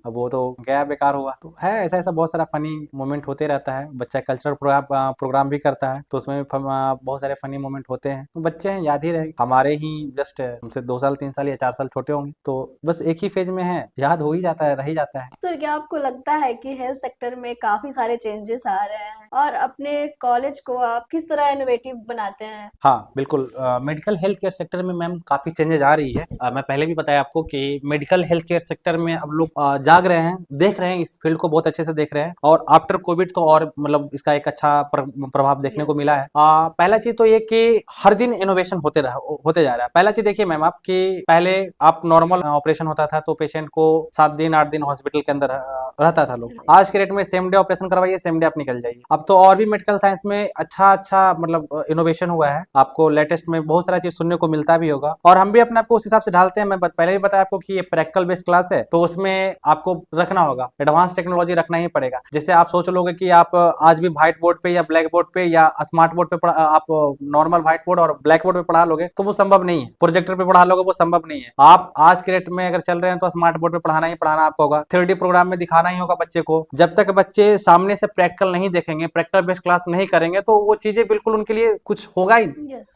अब वो तो गया, बेकार हुआ। तो है ऐसा बहुत सारा फनी मोमेंट होते रहता है। बच्चा कल्चरल प्रोग्राम भी करता है, तो उसमें भी बहुत सारे फनी मोमेंट होते हैं। तो बच्चे हैं, याद ही रहेंगे, हमारे ही जस्ट हमसे 2 साल 3 साल या 4 साल छोटे होंगे, तो बस एक ही फेज में है, याद हो ही जाता है, रह ही जाता है। सर, क्या आपको लगता है कि हेल्थ सेक्टर में काफी सारे चेंजेस आ रहे हैं, और अपने कॉलेज को आप किस तरह इनोवेटिव बनाते हैं? हाँ बिल्कुल, मेडिकल हेल्थ केयर सेक्टर में मैम काफी चेंजेस आ रही है। मैं पहले भी बताया आपको कि मेडिकल हेल्थ केयर सेक्टर में अब लोग जाग रहे हैं, देख रहे हैं, इस फील्ड को बहुत अच्छे से देख रहे हैं, और आफ्टर कोविड तो और मतलब इसका एक अच्छा प्रभाव देखने को मिला है। पहला चीज तो ये कि हर दिन इनोवेशन होते जा रहा है। पहला चीज देखिए मैम, आप कि पहले आप नॉर्मल ऑपरेशन होता था तो पेशेंट को 7 दिन 8 दिन हॉस्पिटल के अंदर रहता था लोग। आज के रेट में सेम डे ऑपरेशन करवाइए, सेम डे आप निकल जाइए। अब तो और भी मेडिकल साइंस में अच्छा मतलब इनोवेशन हुआ है, आपको लेटेस्ट में बहुत सारा चीज सुनने को मिलता भी होगा, और हम भी अपने आपको उस हिसाब से ढालते हैं। मैं पहले भी बताया आपको कि ये प्रैक्टिकल बेस्ड क्लास है, तो उसमें आपको रखना होगा, एडवांस टेक्नोलॉजी रखना ही पड़ेगा। जैसे आप सोच लोगे कि आप आज भी व्हाइट बोर्ड पे या ब्लैक बोर्ड पे या स्मार्ट बोर्ड पे आप नॉर्मल व्हाइट बोर्ड और ब्लैक बोर्ड पे पढ़ा लोगे तो वो संभव नहीं है, प्रोजेक्टर पे पढ़ा लोगे वो संभव नहीं है। आप आज के रेट में अगर चल रहे हैं तो स्मार्ट बोर्ड पे पढ़ाना ही पढ़ाना आपको होगा, 3D प्रोग्राम में दिखाना ही होगा बच्चे को। जब तक बच्चे सामने से प्रैक्टिकल नहीं देखेंगे, प्रैक्टिकल बेस्ड क्लास नहीं करेंगे, तो वो चीजें बिल्कुल उनके लिए कुछ होगा ही,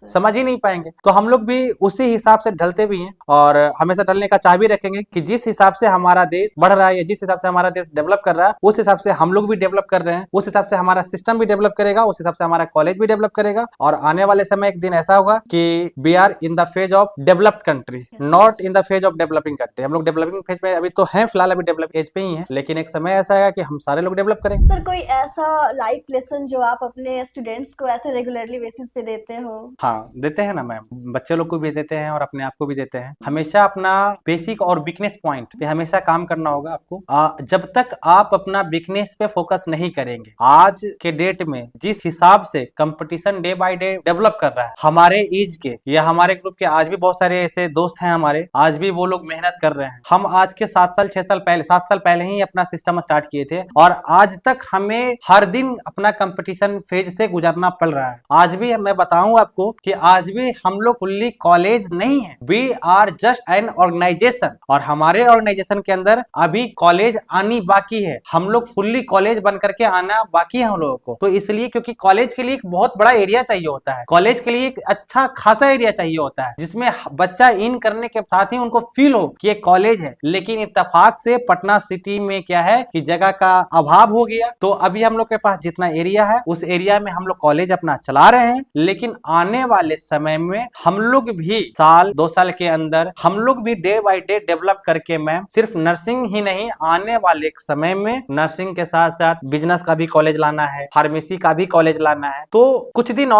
समझ ही नहीं पाएंगे। तो हम लोग भी उसी हिसाब से ढलते भी हैं, और हमेशा ढलने का चाह भी रखेंगे कि जिस हिसाब से हमारा देश बढ़ रहा है या जिस हिसाब से हमारा देश डेवलप कर रहा है, उस हिसाब से हम लोग भी डेवलप कर रहे हैं, उस हिसाब से हमारा सिस्टम भी डेवलप करेगा, उस हिसाब से हमारा कॉलेज भी डेवलप करेगा। और आने वाले समय एक दिन ऐसा होगा कि we are in the phase of developed country, not in the phase of developing country. हम लोग डेवलपिंग फेज पे अभी तो हैं, फिलहाल अभी डेवलप एज पे ही हैं, लेकिन एक समय ऐसा आएगा कि हम सारे लोग डेवलप करेंगे। सर, कोई ऐसा लाइफ लेसन जो आप अपने स्टूडेंट्स को ऐसे रेगुलरली बेसिस पे देते हो? हाँ देते हैं ना मैम, बच्चे लोग को भी देते हैं और अपने आप को भी देते हैं। हमेशा अपना बेसिक और वीकनेस पॉइंट पे हमेशा काम करना होगा आपको। जब तक आप अपना वीकनेस पे फोकस नहीं करेंगे, आज के डेट में जिस हिसाब से competition day by day develop कर रहा है, हमारे एज के या या हमारे ग्रुप के आज भी बहुत सारे ऐसे दोस्त हैं हमारे, आज भी वो लोग मेहनत कर रहे हैं। हम आज के 7 साल पहले ही अपना सिस्टम स्टार्ट किए थे और आज तक हमें हर दिन अपना कंपटीशन फेज से गुजरना पड़ रहा है। आज भी मैं बताऊं आपको कि आज भी हम लोग फुल्ली कॉलेज नहीं है, we are just an organisation, और हमारे ऑर्गेनाइजेशन के अंदर अभी कॉलेज आनी बाकी है। हम लोग फुल्ली कॉलेज बन करके आना बाकी है हम लोगों को। तो इसलिए क्योंकि कॉलेज के लिए एक बहुत बड़ा एरिया चाहिए होता है, कॉलेज के लिए एक अच्छा खासा एरिया चाहिए होता है जिसमें बच्चा इन करने के साथ ही उनको फील हो कि ये कॉलेज है। लेकिन इत्तेफाक से पटना सिटी में क्या है कि जगह का अभाव हो गया, तो अभी हम लोग के पास जितना एरिया है उस एरिया में हम लोग कॉलेज अपना चला रहे हैं। लेकिन आने वाले समय में हम लोग भी 1-2 साल के अंदर हम लोग भी डे बाय डे डेवलप करके मैम सिर्फ नर्सिंग ही नहीं, आने वाले समय में नर्सिंग के साथ साथ बिजनेस का भी कॉलेज लाना है, फार्मेसी का भी कॉलेज लाना है। तो कुछ दिन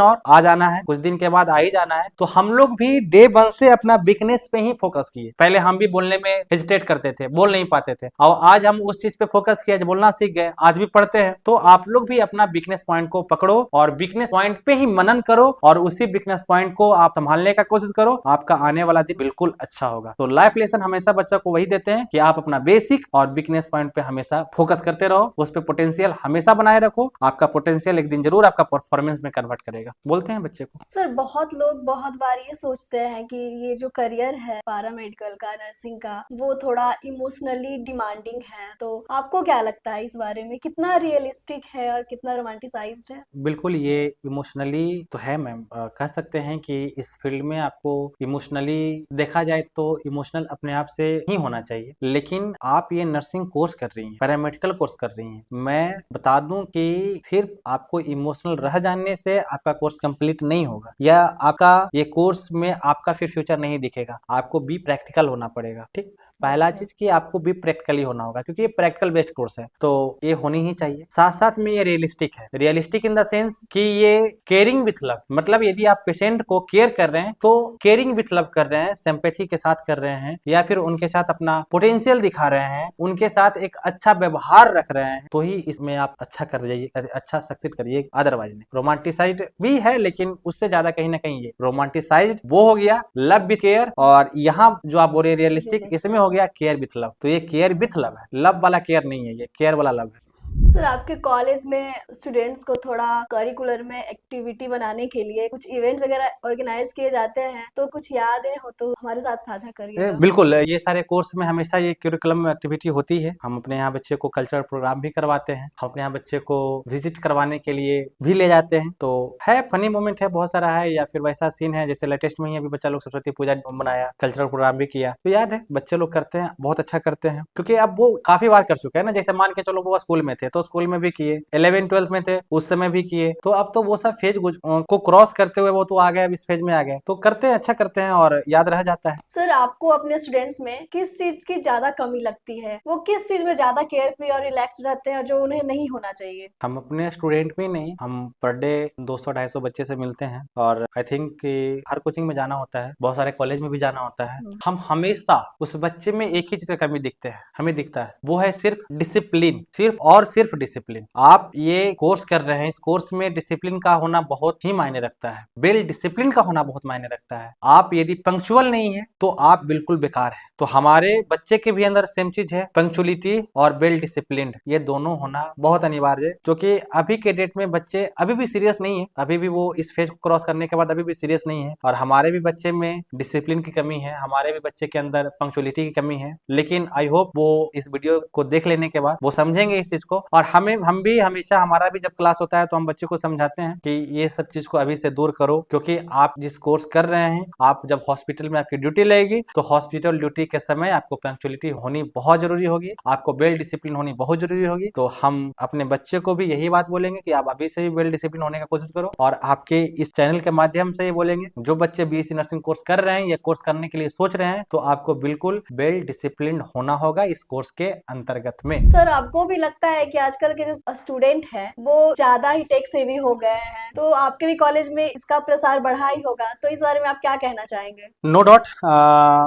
और आ जाना है, कुछ दिन के बाद आ ही जाना है। तो हम लोग भी डे 1 से अपना बिजनेस पे ही फोकस किए। पहले हम भी बोलने में हेजिटेट करते थे, बोल नहीं पाते थे, और आज हम उस चीज पे फोकस किया, बोलना सीख गए, आज भी पढ़ते हैं। तो आप लोग भी अपना बिजनेस पॉइंट को पकड़ो और बिजनेस पॉइंट पे ही मनन करो और उसी बिजनेस पॉइंट को आप संभालने का कोशिश करो। आपका आने वाला दिन बिल्कुल अच्छा होगा। तो लाइफ लेसन हमेशा बच्चा को वही देते हैं कि आप अपना बेसिक और बिजनेस पॉइंट पे हमेशा फोकस करते रहो, उस पे पोटेंशियल हमेशा बनाए रखो। आपका पोटेंशियल एक दिन जरूर आपका परफॉर्मेंस में कन्वर्ट करेगा, बोलते हैं बच्चे को। सर बहुत लोग बहुत बार ये सोचते हैं कि ये जो करियर है पैरामेडिकल का, नर्सिंग का, वो थोड़ा इमोशनली डिमांडिंग है। तो आपको क्या लगता है इस बारे में, कितना रियलिस्टिक है और कितना रोमांटिसाइज्ड है? बिल्कुल ये इमोशनली तो है मैम, कह सकते हैं कि इस फील्ड में आपको इमोशनली देखा जाए तो इमोशनल अपने आप से ही होना चाहिए। लेकिन आप ये नर्सिंग कोर्स कर रही हैं, पैरामेडिकल कोर्स कर रही हैं, मैं बता दूं कि सिर्फ आपको इमोशनल रह जाने से आपका कोर्स कंप्लीट नहीं होगा, या आपका ये कोर्स में आपका फिर फ्यूचर नहीं दिखेगा। आपको भी प्रैक्टिकल होना पड़ेगा। ठीक, पहला चीज कि आपको भी प्रैक्टिकली होना होगा, क्योंकि ये प्रैक्टिकल बेस्ड कोर्स है, तो ये होनी ही चाहिए। साथ साथ में ये रियलिस्टिक है, रियलिस्टिक इन द सेंस कि ये केयरिंग विथ लव, मतलब यदि आप पेशेंट को केयर कर रहे हैं तो केयरिंग विथ लव कर रहे हैं, सिंपैथी के साथ कर रहे हैं, या फिर उनके साथ अपना पोटेंशियल दिखा रहे हैं, उनके साथ एक अच्छा व्यवहार रख रहे हैं, तो ही इसमें आप अच्छा कर जाइए, अच्छा सक्सेस करिए। अदरवाइज नहीं। रोमांटिसाइड भी है लेकिन उससे ज्यादा कहीं ना कहीं ये रोमांटिसाइड वो हो गया लव विथ केयर, और यहाँ जो आप बोल रहे रियलिस्टिक, इसमें हो गया केयर विथ लव। तो ये केयर विथ लव है, लव वाला केयर नहीं है, ये केयर वाला लव है। सर आपके कॉलेज में स्टूडेंट्स को थोड़ा करिकुलर में एक्टिविटी बनाने के लिए कुछ इवेंट वगैरह ऑर्गेनाइज किए जाते हैं, तो कुछ यादें हो तो हमारे साथ साझा करिए। बिल्कुल, ये सारे कोर्स में हमेशा ये करिकुलम एक्टिविटी होती है। हम अपने यहाँ बच्चे को कल्चरल प्रोग्राम भी करवाते हैं, हम अपने यहाँ बच्चे को विजिट करवाने के लिए भी ले जाते हैं। तो है फनी मोमेंट है, बहुत सारा है, या फिर वैसा सीन है जैसे लेटेस्ट में ही अभी बच्चा लोग सरस्वती पूजा मनाया, कल्चरल प्रोग्राम भी किया। तो याद है बच्चे लोग करते हैं, बहुत अच्छा करते हैं, क्योंकि अब वो काफी बार कर चुके हैं ना। जैसे मान के चलो वो स्कूल में थे तो स्कूल में भी किए, 11-12 में थे उस समय भी किए, तो अब तो वो सब फेज को क्रॉस करते हुए वो तो आ गए, अब इस फेज में आ गए, तो करते हैं, अच्छा करते हैं और याद रह जाता है। सर आपको अपने स्टूडेंट्स में किस चीज की ज्यादा कमी लगती है, वो किस चीज में ज्यादा केयर फ्री और रिलैक्स रहते हैं जो उन्हें नहीं होना चाहिए? हम अपने स्टूडेंट में नहीं, हम पर डे 200-250 बच्चे से मिलते हैं, और आई थिंक कि हर कोचिंग में जाना होता है, बहुत सारे कॉलेज में भी जाना होता है। हम हमेशा उस बच्चे में एक ही चीज का कमी दिखते हैं, हमें दिखता है, वो है सिर्फ डिसिप्लिन, सिर्फ और सिर्फ डिसिप्लिन। आप ये कोर्स कर रहे हैं, इस कोर्स में डिसिप्लिन का होना बहुत ही मायने रखता है, वेल डिसिप्लिन का होना बहुत मायने रखता है। आप यदि पंक्चुअल नहीं है तो आप बिल्कुल बेकार है। तो हमारे बच्चे के भी अंदर सेम चीज है, पंक्चुअलिटी और वेल डिसिप्लिन, ये दोनों होना बहुत अनिवार्य है। क्योंकि अभी के डेट में बच्चे अभी भी सीरियस नहीं है, अभी भी वो इस फेज को क्रॉस करने के बाद अभी भी सीरियस नहीं है, और हमारे भी बच्चे में डिसिप्लिन की कमी है, हमारे भी बच्चे के अंदर पंक्चुअलिटी की कमी है। लेकिन आई होप वो इस वीडियो को देख लेने के बाद वो समझेंगे इस चीज को, और हम भी हमेशा, हमारा भी जब क्लास होता है तो हम बच्चे को समझाते हैं कि ये सब चीज को अभी से दूर करो, क्योंकि आप जिस कोर्स कर रहे हैं, आप जब हॉस्पिटल में आपकी ड्यूटी लगेगी तो हॉस्पिटल ड्यूटी के समय आपको पंक्चुअलिटी होनी बहुत जरूरी होगी, आपको वेल डिसिप्लिन होनी बहुत जरूरी होगी। तो हम अपने बच्चे को भी यही बात बोलेंगे कि आप अभी से ही वेल डिसिप्लिन होने का कोशिश करो, और आपके इस चैनल के माध्यम से ही बोलेंगे जो बच्चे बीएससी नर्सिंग कोर्स कर रहे हैं या कोर्स करने के लिए सोच रहे हैं, तो आपको बिल्कुल वेल डिसिप्लिन होना होगा इस कोर्स के अंतर्गत में। सर आपको भी लगता है कि आजकल के जो स्टूडेंट हैं वो ज्यादा ही टेक सेवी हो गए हैं, तो आपके भी कॉलेज में इसका प्रसार बढ़ा ही होगा, तो इस बारे में आप क्या कहना चाहेंगे? नो डाउट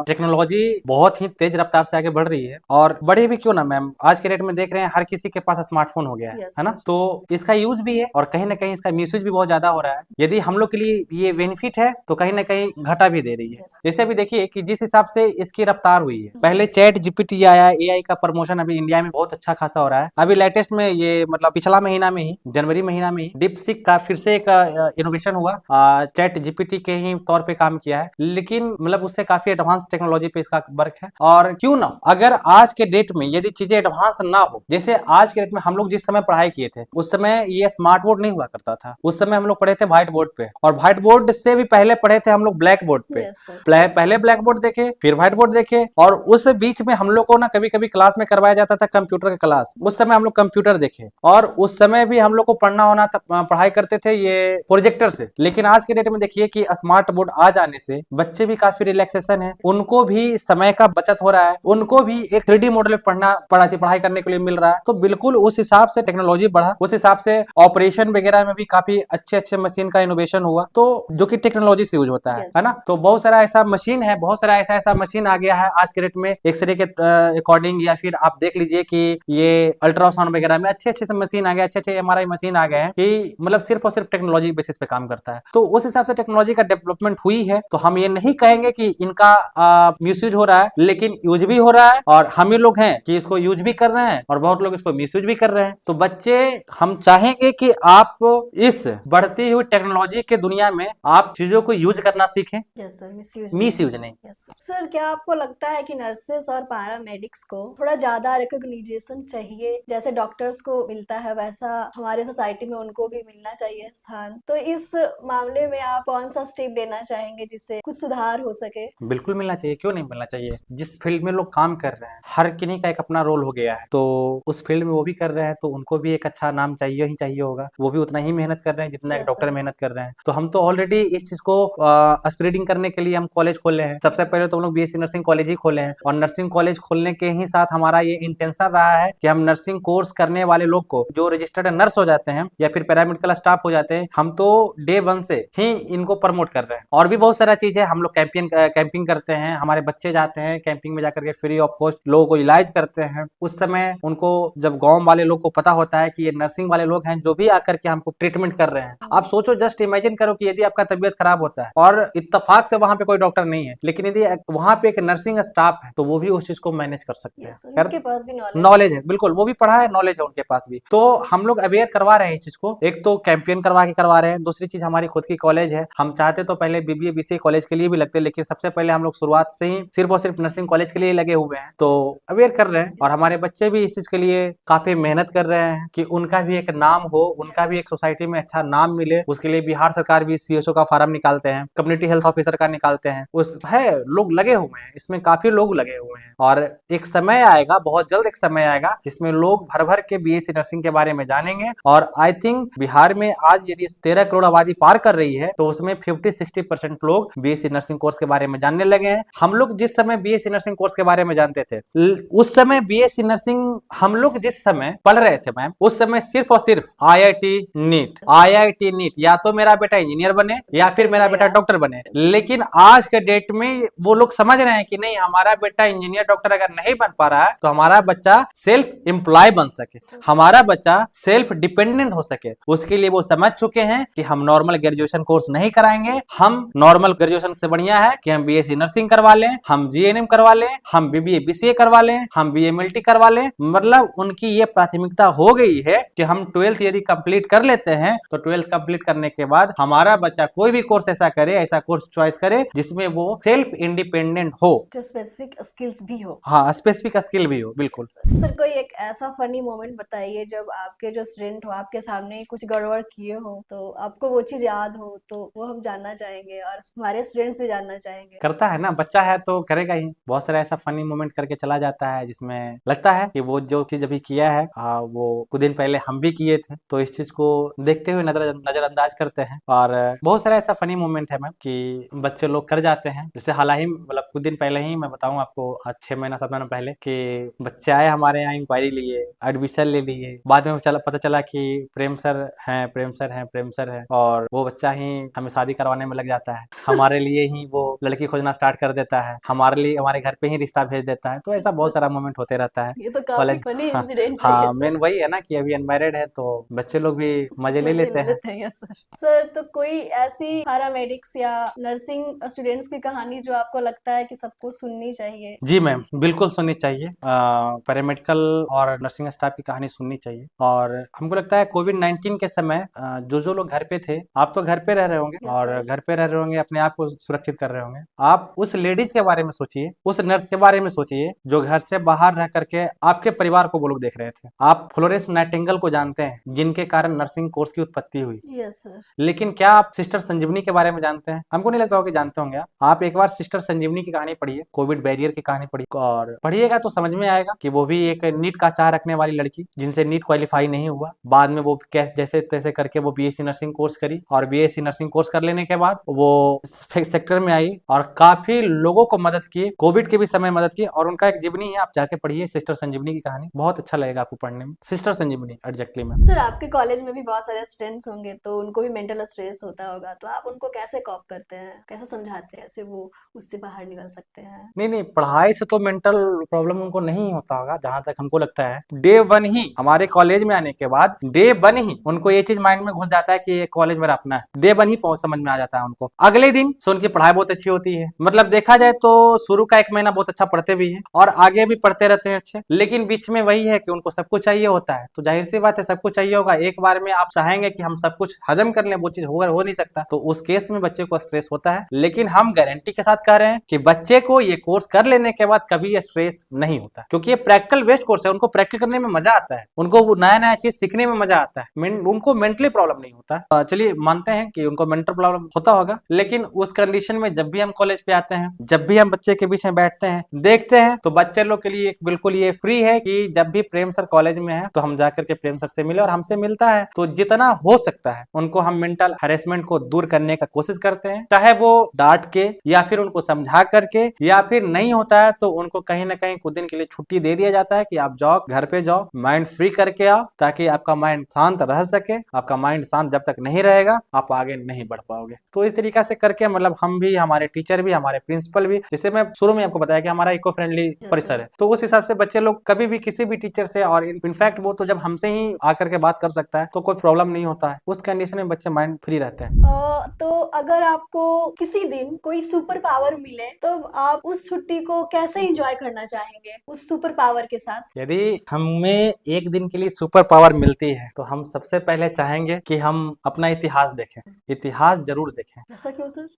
टेक्नोलॉजी बहुत ही तेज रफ्तार से आगे बढ़ रही है, और बढ़े भी क्यों ना मैम, आज के डेट में देख रहे हैं हर किसी के पास स्मार्टफोन हो गया Yes, है ना। sir. तो इसका यूज भी है और कहीं ना कहीं इसका मिसयूज भी बहुत ज्यादा हो रहा है। यदि हम लोग के लिए ये बेनिफिट है तो कहीं ना कहीं घाटा भी दे रही है। Yes. जैसे अभी देखिए कि जिस हिसाब से इसकी रफ्तार हुई है, पहले चैट जीपीटी आया, एआई का प्रमोशन अभी इंडिया में बहुत अच्छा खासा हो रहा है। अभी लेटेस्ट में ये मतलब पिछला महीना में ही, जनवरी महीना में ही डीपसीक का फिर से एक इनोवेशन हुआ, चैट जीपीटी के ही तौर पे काम किया है, लेकिन मतलब उससे काफी एडवांस टेक्नोलॉजी पे इसका वर्क है। और क्यों ना, अगर आज के डेट में यदि चीजें एडवांस ना हो, जैसे आज के डेट में हम लोग जिस समय पढ़ाई किए थे उस समय ये स्मार्ट बोर्ड नहीं हुआ करता था। उस समय हम लोग पढ़े थे व्हाइट बोर्ड पे, और व्हाइट बोर्ड से भी पहले पढ़े थे हम लोग ब्लैक बोर्ड पे। Yes, sir. पहले ब्लैक बोर्ड देखे, फिर व्हाइट बोर्ड देखे, और उस बीच में हम लोग को ना कभी कभी क्लास में करवाया जाता था कंप्यूटर का क्लास, उस समय हम लोग कंप्यूटर देखे, और उस समय भी हम लोग को पढ़ना होना था, पढ़ाई करते थे ये प्रोजेक्टर से। लेकिन आज के डेट में देखिए कि स्मार्ट बोर्ड आ जाने से बच्चे भी काफी रिलैक्सेशन है, उनको भी समय का बचत हो रहा है, उनको भी एक 3D मॉडल में पढ़ाई करने के लिए मिल रहा है। तो बिल्कुल उस हिसाब से टेक्नोलॉजी बढ़ा, उस हिसाब से ऑपरेशन वगैरह में भी काफी अच्छे अच्छे मशीन का इनोवेशन हुआ, तो जो कि टेक्नोलॉजी से यूज होता है ना। तो बहुत सारा ऐसा मशीन है, बहुत सारा ऐसा मशीन आ गया है आज के डेट में, एक्सरे के अकॉर्डिंग, या फिर आप देख लीजिए कि ये अल्ट्रासाउंड वगैरह में अच्छे अच्छे से मशीन आ गए, अच्छे अच्छे एमआरआई मशीन आ गए हैं कि मतलब सिर्फ और सिर्फ टेक्नोलॉजी बेसिस पे काम करता है। तो उस हिसाब से टेक्नोलॉजी का डेवलपमेंट हुई है, तो हम ये नहीं कहेंगे कि इनका मिसयूज हो रहा है, लेकिन यूज भी हो रहा है, और हम ही लोग हैं कि इसको यूज भी कर रहे हैं और बहुत लोग इसको मिसयूज भी कर रहे हैं। तो बच्चे, हम चाहेंगे कि आप इस बढ़ती हुई टेक्नोलॉजी के दुनिया में आप चीजों को यूज करना सीखें, यस सर, मिसयूज नहीं। यस सर, क्या आपको लगता है कि नर्सेस और पैरामेडिक्स को थोड़ा ज्यादा रिकॉग्निशन चाहिए, जैसे डॉक्टर्स को मिलता है वैसा हमारे सोसाइटी में उनको भी मिलना चाहिए स्थान? तो इस मामले में आप कौन सा स्टेप लेना चाहेंगे जिससे कुछ सुधार हो सके? बिल्कुल मिलना चाहिए, क्यों नहीं मिलना चाहिए। जिस फील्ड में लोग काम कर रहे हैं, हर किन्हीं का एक अपना रोल हो गया है, तो उस फील्ड में वो भी कर रहे हैं, तो उनको भी एक अच्छा नाम चाहिए ही चाहिए होगा। वो भी उतना ही मेहनत कर रहे हैं जितना एक Yes, डॉक्टर sir. मेहनत कर रहे हैं। तो हम तो ऑलरेडी इस चीज को स्प्रेडिंग करने के लिए हम कॉलेज खोले हैं। सबसे पहले तो हम लोग बीएससी नर्सिंग कॉलेज ही खोले हैं, और नर्सिंग कॉलेज खोलने के ही साथ हमारा ये इंटेंशन रहा है कि हम नर्सिंग कोर्स करने वाले लोग को, जो रजिस्टर्ड नर्स हो जाते हैं या फिर पैरामेडिकल स्टाफ हो जाते हैं, हम तो डे 1 से ही इनको प्रमोट कर रहे हैं। और भी बहुत सारा चीज है, हम लोग कैंपिंग करते हैं, हमारे बच्चे जाते हैं कैंपिंग में जाकर के फ्री ऑफ कॉस्ट लोगों को इलाज करते हैं। उस समय उनको, जब गांव वाले लोग को पता होता है कि ये नर्सिंग वाले लोग हैं जो भी आकर के हमको ट्रीटमेंट कर रहे हैं। आप सोचो, जस्ट इमेजिन करो कि यदि आपका तबियत खराब होता है और इत्तेफाक से वहां पे कोई डॉक्टर नहीं है, लेकिन यदि वहां पे एक नर्सिंग स्टाफ है, तो वो भी उस चीज को मैनेज कर सकते Yes, sir. हैं। उनके पास भी नॉलेज है, बिल्कुल, वो भी पढ़ा है, नॉलेज है उनके पास भी। तो हम लोग अवेयर करवा रहे हैं इस चीज को, एक तो कैंपेन करवा रहे हैं, दूसरी चीज हमारी खुद की कॉलेज है। हम चाहते तो पहले बीबीए बीसीए कॉलेज के लिए भी लगते, लेकिन सबसे पहले हम लोग शुरुआत से ही सिर्फ और सिर्फ नर्सिंग कॉलेज के लिए लगे हुए हैं। तो अवेयर कर रहे हैं, और हमारे बच्चे भी इस चीज के लिए काफी मेहनत कर रहे हैं कि उनका भी एक नाम हो, उनका भी एक सोसाइटी में अच्छा नाम मिले। उसके लिए बिहार सरकार भी सीएसओ का फॉर्म निकालते हैं, कम्युनिटी हेल्थ ऑफिसर का निकालते हैं, उस है लोग लगे हुए हैं इसमें, काफी लोग लगे हुए हैं। और एक समय आएगा, बहुत जल्द एक समय आएगा जिसमें लोग भर भर के बीएससी नर्सिंग के बारे में जानेंगे। और आई थिंक बिहार में आज यदि 13 करोड़ आबादी पार कर रही है, तो उसमें 50-60% लोग बीएससी नर्सिंग कोर्स के बारे में जानने लगे हैं। हम लोग जिस समय बीएससी नर्सिंग कोर्स के बारे में जानते थे, उस समय बीएससी नर्सिंग हम लोग जिस समय पढ़ रहे थे मैम, उस समय सिर्फ और सिर्फ आईआईटी नीट, या तो मेरा बेटा इंजीनियर बने या फिर मेरा बेटा डॉक्टर बने। लेकिन आज के डेट में वो लोग समझ रहे हैं कि नहीं, हमारा बेटा इंजीनियर डॉक्टर अगर नहीं बन पा रहा है, तो हमारा बच्चा सेल्फ एम्प्लॉय बन सके, हमारा बच्चा सेल्फ डिपेंडेंट हो सके। उसके लिए वो समझ चुके हैं कि हम नॉर्मल ग्रेजुएशन कोर्स नहीं कराएंगे, हम नॉर्मल ग्रेजुएशन से बढ़िया है कि हम बीएससी नर्सिंग करवा लें, हम जीएनएम करवा लें, हम बीबीए बीसीए करवा लें, हम बीएमएलटी करवा लें। मतलब उनकी ये प्राथमिकता हो गई है कि हम 12th यदि कंप्लीट कर लेते हैं, तो 12th कंप्लीट करने के बाद हमारा बच्चा कोई भी कोर्स ऐसा करे, ऐसा कोर्स चॉइस करे जिसमें वो सेल्फ इंडिपेंडेंट हो, जो स्पेसिफिक स्किल्स भी हो। हाँ, स्पेसिफिक स्किल भी हो, बिल्कुल। सर, कोई एक ऐसा फनी मोमेंट बताइए जब आपके जो स्टूडेंट हो आपके सामने कुछ गड़बड़ किए हो, तो आपको वो चीज याद हो, तो वो हम जानना चाहेंगे और हमारे स्टूडेंट्स भी जानना चाहेंगे। करता है ना, बच्चा है तो करेगा ही। बहुत सारा ऐसा फनी मोमेंट करके चला जाता है जिसमें लगता है कि वो जो चीज अभी किया है वो कुछ दिन पहले हम भी किए थे, तो इस चीज को देखते हुए नजरअंदाज करते हैं। और बहुत सारा ऐसा फनी मोमेंट है मैम कि बच्चे लोग कर जाते हैं। जैसे हाल ही मतलब कुछ दिन पहले ही मैं बताऊं आपको, आज 6 महीना 7 महीना पहले, कि बच्चे आए हमारे यहाँ इंक्वायरी लिए, एडमिशन ले लिए। बाद में पता चला कि प्रेम सर हैं, प्रेम सर हैं, प्रेम सर हैं, और वो बच्चा ही हमें शादी करवाने में लग जाता है। हमारे लिए ही वो लड़की खोजना स्टार्ट कर देता है, हमारे लिए हमारे घर पे ही रिश्ता भेज देता है। तो ऐसा बहुत सारा मोमेंट होते रहता है ये तो काफी कॉलेज। फनी हाँ, इंसिडेंट है ये हाँ, सर। मेन वही है ना कि अभी अनमैरिड है तो बच्चे लोग भी मजे ले मजे लेते ले हैं। लेते हैं यस सर। सर तो कोई ऐसी पैरामेडिक्स या नर्सिंग स्टूडेंट्स की कहानी जो आपको लगता है कि सबको सुननी चाहिए? जी मैम, बिल्कुल सुननी चाहिए। पैरामेडिकल और नर्सिंग स्टाफ की कहानी सुननी चाहिए। और हमको लगता है कोविड-19 के समय जो लोग घर पे थे, आप तो घर पे रह रहे होंगे यस और सर। घर पे रह रहे होंगे, अपने आप को सुरक्षित कर रहे होंगे। आप उस लेडीज के बारे में सोचिए, उस नर्स के बारे में सोचिए जो घर से बाहर रह करके आपके परिवार को वो लोग देख रहे थे। आप फ्लोरेंस नाइटिंगेल को जानते हैं, जिनके कारण नर्सिंग कोर्स की उत्पत्ति हुई। Yes sir. लेकिन क्या आप सिस्टर संजीवनी के बारे में जानते हैं? हमको नहीं लगता हो कि जानते होंगे आप एक बार सिस्टर संजीवनी की कहानी पढ़िए, कोविड बैरियर की कहानी पढ़िए, और पढ़िएगा तो समझ में आएगा कि वो भी एक नीट का चाह रखने वाली लड़की, जिनसे नीट क्वालिफाई नहीं हुआ, बाद में वो कैसे जैसे तैसे करके वो बीएससी नर्सिंग कोर्स करी, और बीएससी नर्सिंग कोर्स कर लेने के बाद वो सेक्टर में आई और काफी लोगों को मदद की, कोविड के भी समय मदद की। और उनका एक जीवनी है, आप जाके पढ़िए सिस्टर संजीवनी की कहानी, बहुत अच्छा लगेगा आपको पढ़ने में। सिस्टर संजीवनी एग्जैक्टली में। सर आपके कॉलेज में भी बहुत सारे स्टूडेंट्स होंगे तो उनको भी मेंटल स्ट्रेस होता होगा, तो आप उनको कैसे कॉप करते हैं, कैसे समझाते हैं ऐसे वो उससे बाहर निकल सकते हैं? नहीं, पढ़ाई से तो मेंटल प्रॉब्लम उनको नहीं होता होगा, जहां तक हमको लगता है। डे वन ही हमारे कॉलेज में आने के बाद, डे वन ही उनको ये चीज माइंड में घुस जाता है कि ये कॉलेज मेरा अपना है। डे वन ही पहुंच समझ में आ जाता है उनको। अगले दिन से उनकी पढ़ाई बहुत अच्छी होती है। मतलब देखा जाए तो शुरू का 1 महीना बहुत अच्छा पढ़ते भी है और आगे भी पढ़ते रहते हैं अच्छे, लेकिन बीच में वही है कि उनको सब कुछ चाहिए होता है। तो जाहिर सी बात है, सब कुछ चाहिए होगा, एक बार में आप चाहेंगे कि हम सब कुछ हजम कर लें, वो चीज हो नहीं सकता। तो उस केस में बच्चे को स्ट्रेस होता है। लेकिन हम गारंटी के साथ कह रहे हैं कि बच्चे को ये कोर्स कर लेने के बाद कभी स्ट्रेस नहीं होता, क्योंकि ये प्रैक्टिकल बेस्ड कोर्स है। उनको प्रैक्टिकल करने में मजा आता है, उनको नया नया चीज सीखने में मजा आता है, उनको मेंटली प्रॉब्लम नहीं होता। चलिए मानते हैं कि उनको मेंटल प्रॉब्लम होता होगा, लेकिन उस कंडीशन में जब भी हम कॉलेज पे आते हैं, जब भी हम बच्चे के बीच में बैठते हैं, देखते हैं, तो बच्चे लोग के लिए बिल्कुल ये फ्री है कि जब भी प्रेम सर कॉलेज में है तो हम जाकर के प्रेम सर से मिले, और हमसे मिलता है तो जितना हो सकता है उनको हम मेंटल हैरेसमेंट को दूर करने का कोशिश करते हैं, चाहे वो डांट के या फिर उनको समझा करके, या फिर नहीं होता है तो उनको कहीं ना कहीं कुछ दिन के लिए छुट्टी दे दिया जाता है कि आप जाओ, घर पे जाओ, माइंड फ्री करके आओ, ताकि आपका माइंड शांत रह सके। आपका माइंड शांत जब तक नहीं रहेगा आप आगे नहीं बढ़ पाओगे। तो इस तरीका से करके मतलब हम भी, हमारे टीचर भी, हमारे प्रिंसिपल भी, जैसे मैं शुरू में आपको बताया कि हमारा इको फ्रेंडली परिसर है, तो उस हिसाब से बच्चे लोग कभी भी किसी भी टीचर से, और इनफैक्ट वो तो जब हमसे ही आकर के बात कर सकता है तो कोई प्रॉब्लम नहीं होता है। उस कंडीशन में बच्चे माइंड फ्री रहते हैं। तो अगर आपको किसी दिन कोई सुपर पावर मिले तो आप उस छुट्टी को कैसे एंजॉय करना चाहेंगे उस सुपर पावर के साथ? यदि हमें एक दिन के लिए सुपर पावर मिलती है तो हम सबसे पहले चाहेंगे कि हम अपना इतिहास देखें, इतिहास जरूर देखें। ऐसा क्यों सर?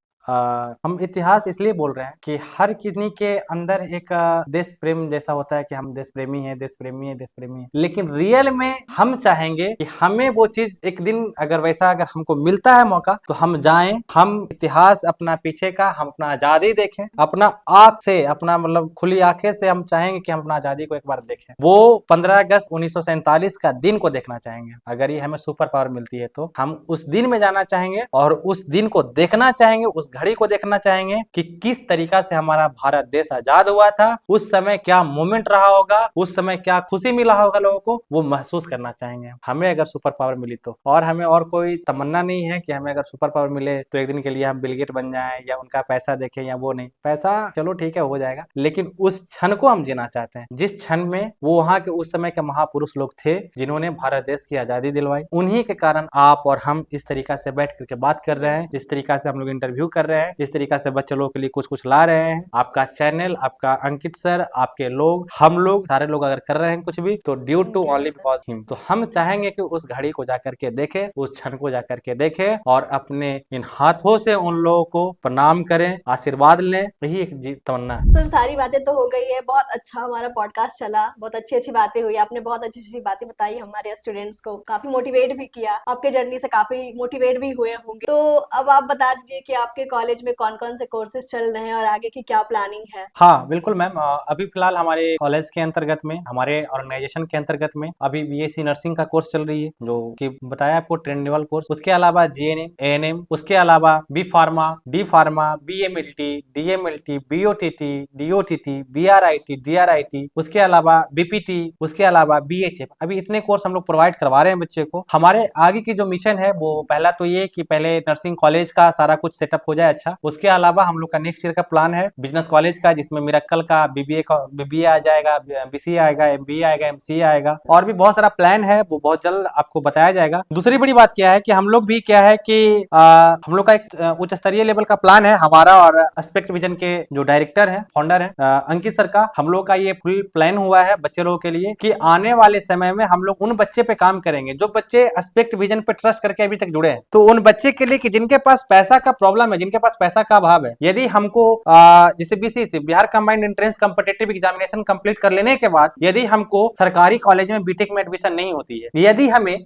हम इतिहास इसलिए बोल रहे हैं कि हर किसी के अंदर एक देश प्रेम जैसा होता है कि हम देश प्रेमी हैं, देश प्रेमी हैं, देश प्रेमी हैं, लेकिन रियल में हम चाहेंगे कि हमें वो चीज एक दिन अगर वैसा अगर हमको मिलता है मौका तो हम जाएं, हम इतिहास अपना पीछे का, हम अपना आजादी देखें, अपना आंख से, अपना मतलब खुली आंखें से हम चाहेंगे कि हम अपना आजादी को एक बार देखें। वो 15 अगस्त 1947 का दिन को देखना चाहेंगे। अगर ये हमें सुपर पावर मिलती है तो हम उस दिन में जाना चाहेंगे और उस दिन को देखना चाहेंगे, उस घड़ी को देखना चाहेंगे कि किस तरीका से हमारा भारत देश आजाद हुआ था, उस समय क्या मोमेंट रहा होगा, उस समय क्या खुशी मिला होगा लोगों को, वो महसूस करना चाहेंगे हमें अगर सुपर पावर मिली तो। और हमें और कोई तमन्ना नहीं है कि हमें अगर सुपर पावर मिले तो एक दिन के लिए हम बिल गेट बन जाएं या उनका पैसा देखें, या वो नहीं, पैसा चलो ठीक है हो जाएगा, लेकिन उस क्षण को हम जीना चाहते हैं जिस क्षण में वो वहां के उस समय के महापुरुष लोग थे जिन्होंने भारत देश की आजादी दिलवाई। उन्हीं के कारण आप और हम इस तरीका से बैठ करके बात कर रहे हैं, इस तरीका से हम लोग इंटरव्यू कर रहे हैं, इस तरीका से बच्चे लोगों के लिए कुछ कुछ ला रहे हैं। आपका चैनल, आपका अंकित सर, आपके लोग, हम लोग सारे लोग अगर कर रहे हैं कुछ भी तो due to only because him. तो हम चाहेंगे कि उस घड़ी को जाकर के देखे, उस क्षण को जाकर के देखे और अपने इन हाथों से उन लोगों को प्रणाम करें, आशीर्वाद लें। यही एक तमन्ना है। सर सारी बातें तो हो गई है, बहुत अच्छा हमारा पॉडकास्ट चला, बहुत अच्छी अच्छी बातें हुई, आपने बहुत अच्छी अच्छी बातें बताई हमारे स्टूडेंट्स को, काफी मोटिवेट भी किया, आपके जर्नी से काफी मोटिवेट भी हुए होंगे। तो अब आप बता दीजिए कि आपके कॉलेज में कौन कौन से कोर्सेज चल रहे हैं और आगे की क्या प्लानिंग है? हाँ बिल्कुल मैम, अभी फिलहाल हमारे कॉलेज के अंतर्गत में, हमारे ऑर्गेनाइजेशन के अंतर्गत में अभी बीएससी नर्सिंग का कोर्स चल रही है, जो कि बताया आपको ट्रेंडेबल कोर्स। उसके अलावा जीएनएम, एएनएम, उसके अलावा B pharma, D pharma, BMLT, DMLT, BOTT, DOTT, BRIT, DRIT, उसके अलावा बीपीटी, उसके अलावा बीएचएफ। अभी इतने कोर्स हम लोग प्रोवाइड करवा रहे हैं बच्चे को। हमारे आगे की जो मिशन है वो पहला तो ये कि पहले नर्सिंग कॉलेज का सारा कुछ सेटअप हो जाए अच्छा। उसके अलावा हम लोग का नेक्स्ट ईयर का प्लान है बिजनेस कॉलेज का, जिसमें मिराकल का बीबीए आ जाएगा, बीसीए आएगा, एमबीए आएगा, एमसीए आएगा, और भी बहुत सारा प्लान है, वो बहुत जल्द आपको बताया जाएगा। दूसरी बड़ी बात क्या है कि हम लोग भी क्या है कि हम लोग का एक उच्च स्तरीय लेवल का प्लान है हमारा, और एस्पेक्ट विजन के जो डायरेक्टर है, फाउंडर है अंकित सर का, हम लोग का ये फुल प्लान हुआ है बच्चे लोगों के लिए कि आने वाले समय में हम लोग उन बच्चे पे काम करेंगे जो बच्चे एस्पेक्ट विजन पे ट्रस्ट करके अभी तक जुड़े हैं। तो उन बच्चे के लिए कि जिनके पास पैसा का प्रॉब्लम है, जिनके पास पैसा का अभाव है, यदि हमको जैसे BCC, Bihar combined entrance competitive examination complete कर लेने के बाद यदि हमको सरकारी कॉलेज में बीटेक में एडमिशन नहीं होती है, यदि हमें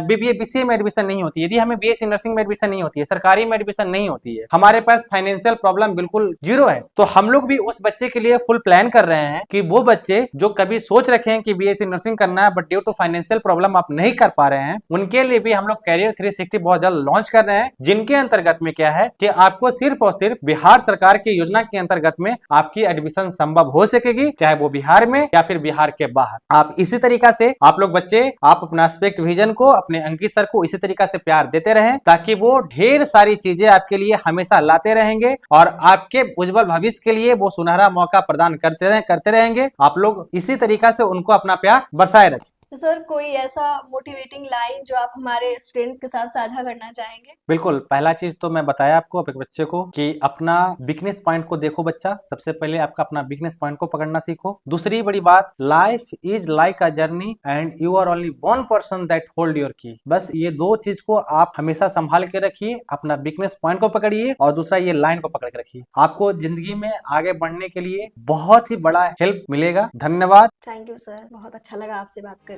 बीबीए बीसीए में एडमिशन नहीं होती है, यदि हमें बीएससी नर्सिंग में एडमिशन नहीं होती है, सरकारी में एडमिशन नहीं होती है, हमारे पास फाइनेंशियल प्रॉब्लम बिल्कुल जीरो है, तो हम लोग भी उस बच्चे के लिए फुल प्लान कर रहे हैं कि वो बच्चे जो कभी सोच रखे हैं कि बीएससी नर्सिंग करना है but due to financial problem आप नहीं कर पा रहे हैं, उनके लिए भी हम लोग कैरियर 360 बहुत जल्द लॉन्च कर रहे हैं, जिनके अंतर्गत में क्या है कि आपको सिर्फ और सिर्फ बिहार सरकार की योजना के अंतर्गत में आपकी एडमिशन संभव हो सकेगी, चाहे वो बिहार में या फिर बिहार के बाहर। आप इसी तरीका से आप लोग बच्चे, आप अपना एस्पेक्ट विजन को, अपने अंकित सर को इसी तरीका से प्यार देते रहें, ताकि वो ढेर सारी चीजें आपके लिए हमेशा लाते रहेंगे और आपके उज्जवल भविष्य के लिए वो सुनहरा मौका प्रदान करते रहेंगे। आप लोग इसी तरीका से उनको अपना प्यार बरसाए रखें। तो सर कोई ऐसा मोटिवेटिंग लाइन जो आप हमारे स्टूडेंट्स के साथ साझा करना चाहेंगे? बिल्कुल, पहला चीज तो मैं बताया आपको अपने बच्चे को कि अपना वीकनेस पॉइंट को देखो बच्चा, सबसे पहले आपका अपना वीकनेस पॉइंट को पकड़ना सीखो। दूसरी बड़ी बात, life is like a journey and you are only one person that hold your key. बस ये दो चीज को आप हमेशा संभाल के रखिए, अपना वीकनेस पॉइंट को पकड़िए और दूसरा ये लाइन को पकड़ के रखिए। आपको जिंदगी में आगे बढ़ने के लिए बहुत ही बड़ा हेल्प मिलेगा। धन्यवाद। थैंक यू सर, बहुत अच्छा लगा आपसे बात करके।